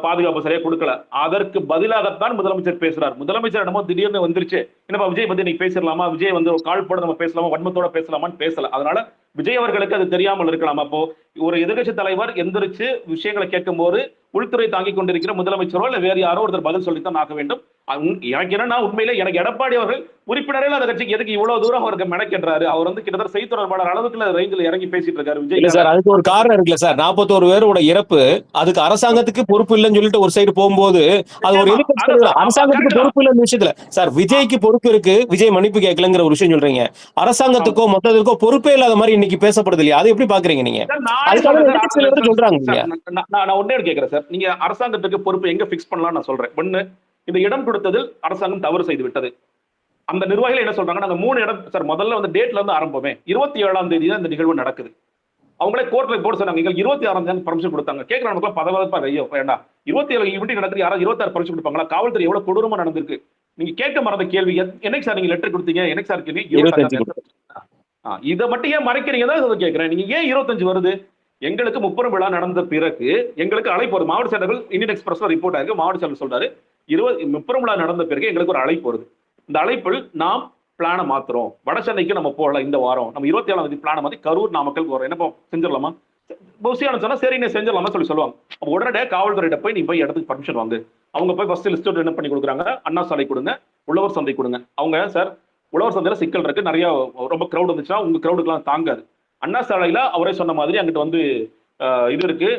பாதுகாப்பு சரியா கொடுக்கல. அதற்கு பதிலாகத்தான் முதலமைச்சர் பேசுறார். முதலமைச்சர் என்னமோ திடீர்னு வந்துருச்சு, என்னப்பா விஜய் பத்தி நீங்க பேசிடலாமா, விஜய் வந்து கால் போட நம்ம பேசலாமா, வன்மத்தோட பேசலாமான்னு பேசல. அதனால விஜய் அவர்களுக்கு அது தெரியாமல் இருக்கலாம். அப்போ ஒரு எதிர்கட்சி தலைவர் எந்திரிச்சு விஷயங்களை கேட்கும் போது உள்துறை தாங்கிக் கொண்டிருக்கிற முதலமைச்சரோ இல்ல வேறு யாரோ ஒருத்தர் பதில் சொல்லித்தான் ஆக வேண்டும். எனக்கு என்னன்னா, உண்மையில எனக்கு எடப்பாடி அவர்கள் உறுப்பினரே அந்த கட்சிக்கு எதுக்கு இவ்வளவு தூரம் அவருக்கு மெனக்கென்றாரு? அவர் வந்து கிட்டத்தட்ட செய்தி தொடர்பாளர் அளவுக்கு ரேஞ்சில் இறங்கி பேசிட்டு இருக்காரு விஜய் சார். அதுக்கு ஒரு காரணம் இருக்குல்ல சார், 41 பேரோட இறப்பு, அதுக்கு அரசாங்கத்துக்கு பொறுப்பு இல்லைன்னு சொல்லிட்டு ஒரு சைடு போகும்போது அது ஒரு அரசாங்கத்துக்கு பொறுப்பு இல்லைன்னு விஷயத்துல சார், விஜய்க்கு பொறுப்பு இருக்கு, விஜய் மன்னிப்பு கேட்கலங்கிற ஒரு விஷயம் சொல்றீங்க. அரசாங்கத்துக்கோ மொத்தத்துக்கோ பொறுப்பே இல்லாத மாதிரி இன்னைக்கு பேசப்படுது இல்லையா? அதை எப்படி பாக்குறீங்க நீங்க? சொல்றாங்க. நான் ஒன்னே கேட்கிறேன் சார், நீங்க அரசாங்கத்துக்கு பொறுப்பு எங்க பிக்ஸ் பண்ணலாம் நான் சொல்றேன். ஒண்ணு, இந்த இடம் கொடுத்ததில் அரசாங்கம் தவறு செய்து விட்டது. அந்த நிர்வாகிகள் என்ன சொல்றாங்க, நாங்க 3 இடம் சார், முதல்ல வந்து டேட்ல இருந்து ஆரம்பமே 27ஆம் தேதி தான் இந்த நிகழ்வு நடக்குது. அவங்களே கோர்ட்ல போட சொன்னாங்க, எங்களுக்கு 26ஆம் தேதி பர்மிஷன் கொடுத்தாங்க. கேட்கறவங்க பதவதப்பா, ஐயோ வேண்டாம், 27 ஈவென்ட் நடக்குது, யாராவது 26 பர்மிஷன் கொடுப்பாங்களா? காவல்துறை எவ்வளவு கொடூரமா நடந்திருக்கு. நீங்க கேட்க மறந்த கேள்வி, என்னைக்கு சார் நீங்க லெட்டர் கொடுத்தீங்க, என்னைக்கு சார் கேள்வி? 25. இதை மட்டும் ஏன் மறைக்கிறீங்க தான் கேட்கிறேன். நீங்க ஏன் 25 வருது? எங்களுக்கு 30 விழா நடந்த பிறகு எங்களுக்கு அழைப்பு வருது. மாவட்ட செயலர்கள் இந்தியன் எக்ஸ்பிரஸ்ல ரிப்போர்ட் ஆயிருக்கு. மாவட்ட செயலர் சொல்றாரு 30 விழா நடந்த பிறகு எங்களுக்கு ஒரு அழைப்பு வருது. இந்த அழைப்பில் நாம் பிளான மாத்துறோம், வட சென்னைக்கு நம்ம போகலாம், இந்த வாரம் நம்ம 27ஆம் தேதி பிளான மாத்தி கரூர் நாமக்கல் வரோம், என்ன செஞ்சிடலாமா? பௌசியான சொன்னா சரி நீ செஞ்சிடலாமா சொல்லுவாங்க. அப்ப உடனே காவல்துறையிட்ட போய் நீ போய் இடத்துக்கு பர்மிஷன் வாங்க. அவங்க போய் ஃபர்ஸ்ட் லிஸ்ட் என்ன பண்ணி கொடுக்குறாங்க, அண்ணா சாலை கொடுங்க, உழவர் சந்தை கொடுங்க. அவங்க சார் உழவர் சந்தையில சிக்கல் இருக்கு, நிறைய ரொம்ப கிரௌட் வந்துச்சுன்னா உங்க கிரௌடுக்குலாம் தாங்காது. அண்ணா சாலையில அவரே சொன்ன மாதிரி அங்கிட்டு வந்து இது இருக்கு,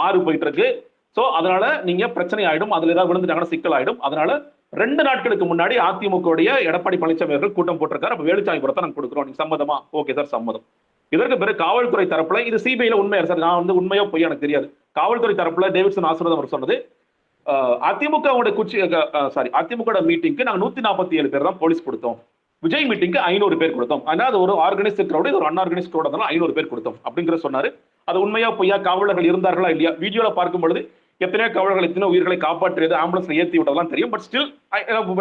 ஆறு போயிட்டு இருக்கு. சோ அதனால நீங்க பிரச்சனை ஆயிடும், அதுல ஏதாவது விழுந்துட்டாங்கன்னா சிக்கல் ஆயிடும். அதனால 2 நாட்களுக்கு முன்னாடி அதிமுக எடப்பாடி பழனிசாமி அவர்கள் கூட்டம் போட்டிருக்காரு. அப்ப வேலுச்சாமிபுரத்தை நாங்க கொடுக்குறோம், நீங்க சம்மதமா? ஓகே சார் சம்மதம். இதற்கு பிறகு காவல்துறை தரப்புல இது சிபிஐல உண்மையா சார், நான் வந்து உண்மையோ பொய்யா எனக்கு தெரியாது. காவல்துறை தரப்புல டேவிட்சன் ஆசீர்வாதம் அவர் சொன்னது, அதிமுக மீட்டிங்க்கு நாங்க 147 பேர் தான் போலீஸ் கொடுத்தோம், விஜய் மீட்டிங்க்கு 500 பேர் கொடுத்தோம். அதனால அது ஒரு ஆர்கனைஸ்ட் கிரௌட், இது ஒரு அன்ஆர்கனைஸ்ட் கிரௌட், அதனால 500 பேர் கொடுத்தோம் அப்படிங்கிற சொன்னாரு. அது உண்மையா பொய்யா, காவலர்கள் இருந்தார்களா இல்லையா, வீடியோல பார்க்கும் பொழுது எத்தனையோ காவலர்கள் எத்தனை உயிர்களை காப்பாற்றியது, ஆம்புலன்ஸ்ல ஏற்றி விட்டதெல்லாம் தெரியும். பட் ஸ்டில்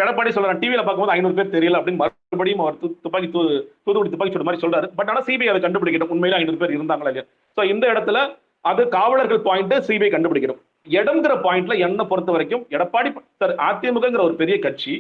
எடப்பாடி சொல்றாரு, டிவியில பார்க்கும்போது 500 பேர் தெரியல அப்படின்னு மறுபடியும் அவர் தூத்துக்குடி துப்பாக்கி சூடு மாதிரி சொல்றாரு. பட் ஆனா சிபிஐ அதை கண்டுபிடிக்கணும், உண்மையில 500 பேர் இருந்தாங்களா இல்லையா. சோ இந்த இடத்துல அது காவலர்கள் பாயிண்ட் சிபிஐ கண்டுபிடிக்கணும். இடம்ங்கிற பாயிண்ட்ல என்ன பொறுத்த வரைக்கும் எடப்பாடி சார் அதிமுகங்கிற ஒரு பெரிய கட்சி,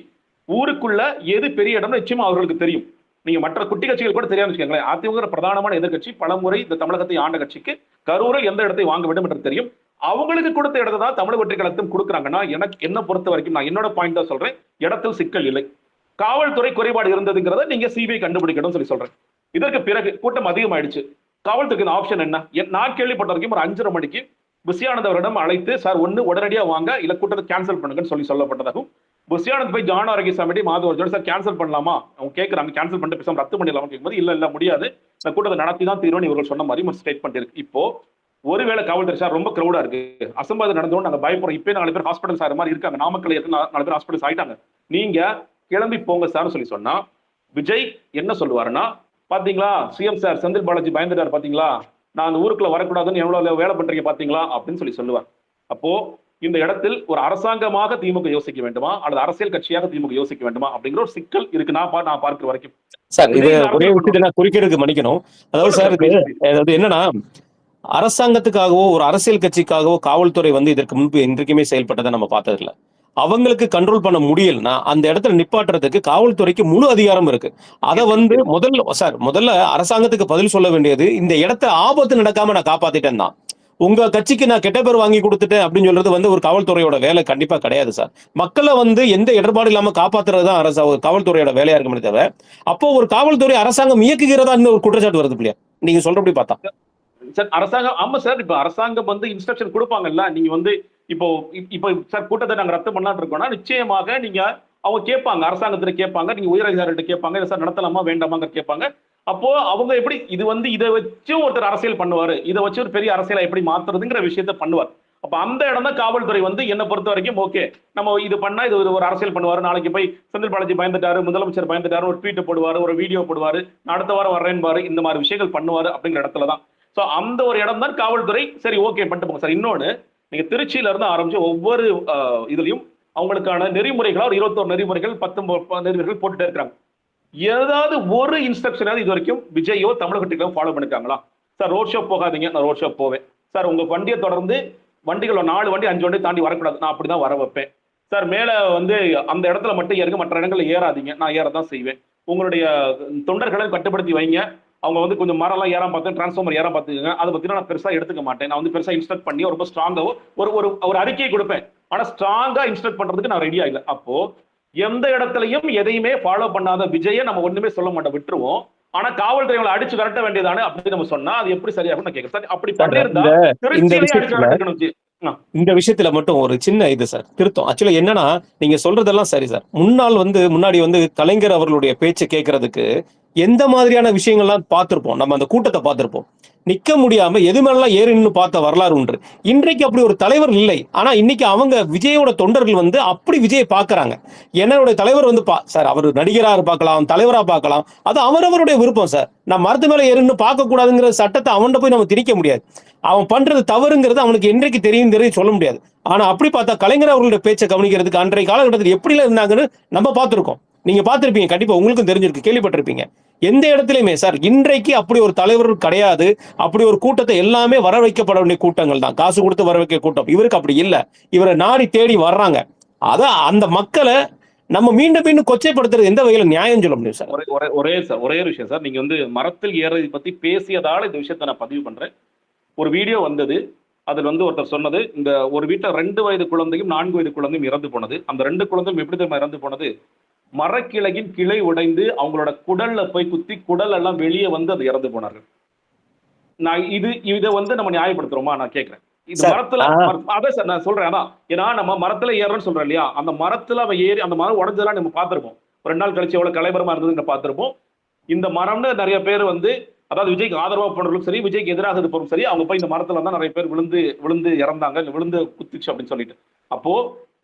ஊருக்குள்ள எது பெரிய இடம்னு நிச்சயமா அவர்களுக்கு தெரியும். நீங்க மற்ற குட்டி கட்சிகள் கூட தெரியாம வச்சுக்கோங்களேன். அதிமுக பிரதானமான எதிர்கட்சி, பலமுறை இந்த தமிழகத்தை ஆண்ட கட்சிக்கு கரூரில் எந்த இடத்தை வாங்க வேண்டும் என்று தெரியும். அவங்களுக்கு கொடுத்த இடத்தை தான் தமிழ் வெற்றி கழகத்தும் கொடுக்குறாங்கன்னா, எனக்கு என்ன பொறுத்த வரைக்கும் நான் என்னோட பாயிண்ட் தான் சொல்றேன், இடத்தில் சிக்கல் இல்லை. காவல்துறை குறைபாடு இருந்ததுங்கிறத நீங்க சிபிஐ கண்டுபிடிக்கணும்னு சொல்லி சொல்றேன். இதற்கு பிறகு கூட்டம் அதிகமாயிடுச்சு. காவல்துறைக்கு இந்த ஆப்ஷன் என்ன? நான் கேள்விப்பட்ட வரைக்கும் ஒரு 5:30 மணிக்கு புஷியானந்த் அவரிடம் அழைத்து, சார் ஒண்ணு உடனடியா வாங்க, இல்ல கூட்டத்தை கேன்சல் பண்ணுங்கன்னு சொல்லப்பட்டதாகவும், புஷியானந்த் போய் John Arokiasamy Madhava sir cancel பண்ணலாமா, அவங்க கேட்கறாங்க, கேன்சல் பண்ணிட்டு பேசாம ரத்து பண்ணிடலாமா கேட்கும்போது, இல்ல முடியாது, இந்த கூட்டத்தை நடத்தி தான் தீர்வுன்னு இவர்கள் சொன்ன மாதிரி ஒரு ஸ்டேட்மெண்ட் இருக்கு. இப்போ ஒருவேளை காவல்துறை சார் ரொம்ப கிரௌடா இருக்கு, அசம்பாவிதம் நடந்தோம், நாங்க பயப்படுறோம், இப்பயே 4 பேர் ஹாஸ்பிட்டல் சார் மாதிரி இருக்காங்க, நாமக்கல் 4 பேர் ஹாஸ்பிட்டல்ஸ் ஆயிட்டாங்க, நீங்க கிளம்பி போங்க சார்னு சொல்லி சொன்னா, விஜய் என்ன சொல்லுவாருன்னா, பாத்தீங்களா சிஎம் சார் செந்தில் பாலாஜி பயந்துட்டாரு, பாத்தீங்களா நான் அந்த ஊருக்குள்ள வரக்கூடாதுன்னு எவ்வளவு வேலை பண்றீங்க பாத்தீங்களா அப்படின்னு சொல்லி சொல்லுவார். அப்போ இந்த இடத்தில் ஒரு அரசாங்கமாக திமுக யோசிக்க வேண்டுமா அல்லது அரசியல் கட்சியாக திமுக யோசிக்க வேண்டுமா அப்படிங்கிற ஒரு சிக்கல் இருக்கு நான் பார்க்கிற வரைக்கும். சார் இது ஒரே விஷயத்தை நான் குறிக்கிறதுக்கு மன்னிக்கணும். அதாவது சார் இது என்னன்னா, அரசாங்கத்துக்காகவோ ஒரு அரசியல் கட்சிக்காகவோ காவல்துறை வந்து இதற்கு முன்பு இன்றைக்குமே செயல்பட்டதை நம்ம பார்த்ததில்லை. அவங்களுக்கு கண்ட்ரோல் பண்ண முடியலன்னா அந்த இடத்துல நிப்பாட்டுறதுக்கு காவல்துறைக்கு முழு அதிகாரம் இருக்கு. அதை வந்து முதல்ல அரசாங்கத்துக்கு பதில் சொல்ல வேண்டியது, இந்த இடத்த ஆபத்து நடக்காம நான் காப்பாத்திட்டேன் தான். உங்க கட்சிக்கு நான் கெட்ட பேர் வாங்கி கொடுத்துட்டேன் அப்படின்னு சொல்றது வந்து ஒரு காவல்துறையோட வேலை கண்டிப்பா கிடையாது சார். மக்களை வந்து எந்த இடர்பாடு இல்லாம காப்பாத்துறது தான் காவல்துறையோட வேலையா இருக்குமே தவிர, அப்போ ஒரு காவல்துறை அரசாங்கம் இயக்குகிறதா ஒரு குற்றச்சாட்டு வருது இல்லையா நீங்க சொல்றபடி பார்த்தா? சார் அரசாங்கம், ஆமா சார், இப்ப அரசாங்கம் வந்து இன்ஸ்ட்ரக்ஷன் கொடுப்பாங்கல்ல, நீங்க வந்து இப்போ சார் கூட்டத்தை நாங்க ரத்து பண்ணலாம்னு இருக்கோம்னா நிச்சயமாக நீங்க அவங்க கேட்பாங்க, அரசாங்கத்துல கேட்பாங்க, நீங்க உயரதிகாரிகிட்ட கேட்பாங்க, சார் நடத்தலாமா வேண்டாமாங்க கேட்பாங்க. அப்போ அவங்க எப்படி இது வந்து இதை வச்சு ஒருத்தர் அரசியல் பண்ணுவாரு, இதை வச்சு ஒரு பெரிய அரசியலை எப்படி மாத்துறதுங்கிற விஷயத்த பண்ணுவார். அப்ப அந்த இடம் தான் காவல்துறை வந்து என்ன பொறுத்த வரைக்கும் ஓகே நம்ம இது பண்ணா இது ஒரு அரசியல் பண்ணுவாரு, நாளைக்கு போய் செந்தில் பாலாஜி பயந்துட்டாரு, முதலமைச்சர் பயந்துட்டாரு, ஒரு ட்வீட் போடுவாரு, ஒரு வீடியோ போடுவாரு, நான் அடுத்த வாரம் வர்றேன்பாரு, இந்த மாதிரி விஷயங்கள் பண்ணுவாரு அப்படிங்கிற இடத்துல தான். சோ அந்த ஒரு இடம் தான் காவல்துறை சரி ஓகே பண்ணிட்டு போங்க சார். இன்னொன்னு, நீங்க திருச்சியில இருந்து ஆரம்பிச்சு ஒவ்வொரு இதுலயும் அவங்களுக்கான நெறிமுறைகளா ஒரு 21 நெறிமுறைகள் 19 நெறிமுறைகள் போட்டுட்டே இருக்காங்க. ஏதாவது ஒரு இன்ஸ்ட்ரக்ஷனாவது இது வரைக்கும் விஜயோ தமிழகத்திலோ ஃபாலோ பண்ணிருக்காங்களா? சார் ரோட் ஷோ போகாதீங்க, நான் ரோட் ஷோ போவேன் சார், உங்க வண்டியை தொடர்ந்து வண்டிகள் 4 வண்டி 5 வண்டி தாண்டி வரக்கூடாது, நான் அப்படிதான் வர வைப்பேன் சார், மேல வந்து அந்த இடத்துல மட்டும் ஏறுங்க, மற்ற இடங்கள்ல ஏறாதீங்க, நான் ஏறதான் செய்வேன், உங்களுடைய தொண்டர்களை கட்டுப்படுத்தி வைங்க, அவங்க வந்து கொஞ்சம் மரம்லாம் ஏறாம பார்த்து டிரான்ஸ்ஃபார்மர் ஏறாம பார்த்துக்கோங்க, அதை பத்தி நான் பெருசா எடுத்துக்க மாட்டேன், நான் வந்து பெருசா இன்ஸ்ட்ரக்ட் பண்ணி ரொம்ப ஸ்ட்ராங்காவோ ஒரு அறிக்கையை கொடுப்பேன், ஆனா ஸ்ட்ராங்கா இன்ஸ்ட்ரக்ட் பண்றதுக்கு நான் ரெடியா இல்லை. அப்போ எந்த இடத்துலயும் எதையுமே ஃபாலோ பண்ணாத விஜயை நம்ம ஒண்ணுமே சொல்ல மாட்டோம், விட்டுருவோம். ஆனா காவல்துறைகளை அடிச்சு விரட்ட வேண்டியதானே அப்படின்னு நம்ம சொன்னா அது எப்படி சரியாகும் நான் கேட்கிறேன். அப்படி பண்ணிருந்தா இந்த விஷயத்துல மட்டும் ஒரு சின்ன இது சார் திருத்தம். ஆக்சுவலா என்னன்னா, நீங்க சொல்றதெல்லாம் சரி சார். முன்னாடி வந்து கலைஞர் அவர்களுடைய பேச்சை கேட்கறதுக்கு எந்த மாதிரியான விஷயங்கள்லாம் பார்த்திருப்போம், நம்ம அந்த கூட்டத்தை பார்த்திருப்போம். நிக்க முடியாம எது மேலாம் ஏறின்னு பார்த்த வரலாறு உண்டு. இன்றைக்கு அப்படி ஒரு தலைவர் இல்லை. ஆனா இன்னைக்கு அவங்க விஜயோட தொண்டர்கள் வந்து அப்படி விஜயை பார்க்கறாங்க. என்னோட தலைவர் வந்து சார் அவர் நடிகரா பார்க்கலாம், தலைவரா பார்க்கலாம், அது அவரவருடைய விருப்பம் சார். நான் மரத்து மேல ஏறின்னு பார்க்க கூடாதுங்கிற சட்டத்தை அவன்கிட்ட போய் நம்ம திணிக்க முடியாது. அவன் பண்றது தவறுங்கிறது அவனுக்கு என்றைக்கு தெரியுங்கிறது சொல்ல முடியாது. ஆனா அப்படி பார்த்தா கலைஞர் அவர்களுடைய பேச்சை கவனிக்கிறதுக்கு அன்றைய காலகட்டத்தில் எப்படிலாம் இருந்தாங்கன்னு நம்ம பார்த்திருக்கோம். நீங்க பார்த்திருப்பீங்க, கண்டிப்பா உங்களுக்கும் தெரிஞ்சிருக்கு, கேள்விப்பட்டிருப்பீங்க. எந்த இடத்துலயுமே சார் இன்றைக்கு அப்படி ஒரு தலைவர் கிடையாது. அப்படி ஒரு கூட்டத்தை எல்லாமே வர வைக்கப்பட வேண்டிய கூட்டங்கள் தான், காசு கொடுத்து வர வைக்க கூட்டம். இவருக்கு அப்படி இல்லை, இவரை நாடி தேடி வர்றாங்க. அதான் அந்த மக்களை நம்ம மீண்டும் கொச்சைப்படுத்துறது எந்த வகையில நியாயம் சொல்ல முடியும் சார்? ஒரே விஷயம் சார், நீங்க வந்து மரத்தில் ஏறதை பத்தி பேசியதால இந்த விஷயத்தை நான் பதிவு பண்றேன். ஒரு வீடியோ வந்தது, அதில் வந்து ஒருத்தர் சொன்னது, இந்த ஒரு வீட்டில் 2 வயது குழந்தையும் 4 வயது குழந்தையும் இறந்து போனது. அந்த 2 குழந்தையும் எப்படி தெரியுமா இறந்து போனது? மரக்கிளையின் கிளை உடைந்து அவங்களோட குடல்ல போய் குத்தி குடல் எல்லாம் வெளியே வந்து அது இறந்து போனார்கள். நான் இதை வந்து நம்ம நியாயப்படுத்துறோமா நான் கேட்கிறேன். இது மரத்துல அதான் சார் நான் சொல்றேன். அதான் ஏன்னா நம்ம மரத்துல ஏறோம்னு சொல்றோம் இல்லையா, அந்த மரத்துல அவன் ஏறி அந்த மரம் உடஞ்சதெல்லாம் நம்ம பார்த்திருப்போம். 2 நாள் கழிச்சு எவ்வளவு கலைபரமா இருந்ததுன்னு பார்த்திருப்போம். இந்த மரம்னு நிறைய பேர் வந்து, அதாவது விஜய்க்கு ஆதரவா போனவர்களும் சரி, விஜய்க்கு எதிராக இருப்பவரும் சரி, அவங்க போய் இந்த மரத்துல தான் நிறைய பேர் விழுந்து இறந்தாங்க, விழுந்து குத்துச்சு அப்படின்னு சொல்லிட்டு. அப்போ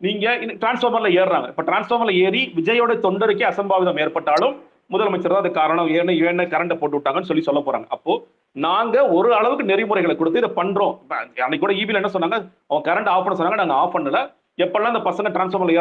நீங்க டிரான்ஸ்ஃபார்மர்ல ஏறுறாங்க. இப்ப டிரான்ஸ்ஃபார்மர்ல ஏறி விஜயோட தொண்டருக்கே அசம்பாவிதம் ஏற்பட்டாலும் முதலமைச்சர் தான் அது காரணம், ஏன்னா கரண்ட போட்டு விட்டாங்கன்னு சொல்ல போறாங்க. அப்போ நாங்க ஒரு அளவுக்கு நெறிமுறைகளை கொடுத்து இதை பண்றோம். அன்னைக்கு கூட ஈபில என்ன சொன்னாங்க, அவங்க கரண்ட் ஆஃப் பண்ண சொன்னாங்க, நாங்க ஆஃப் பண்ணல. எப்பெல்லாம் அந்த பசங்க டிரான்ஸ்ஃபார்மர்ல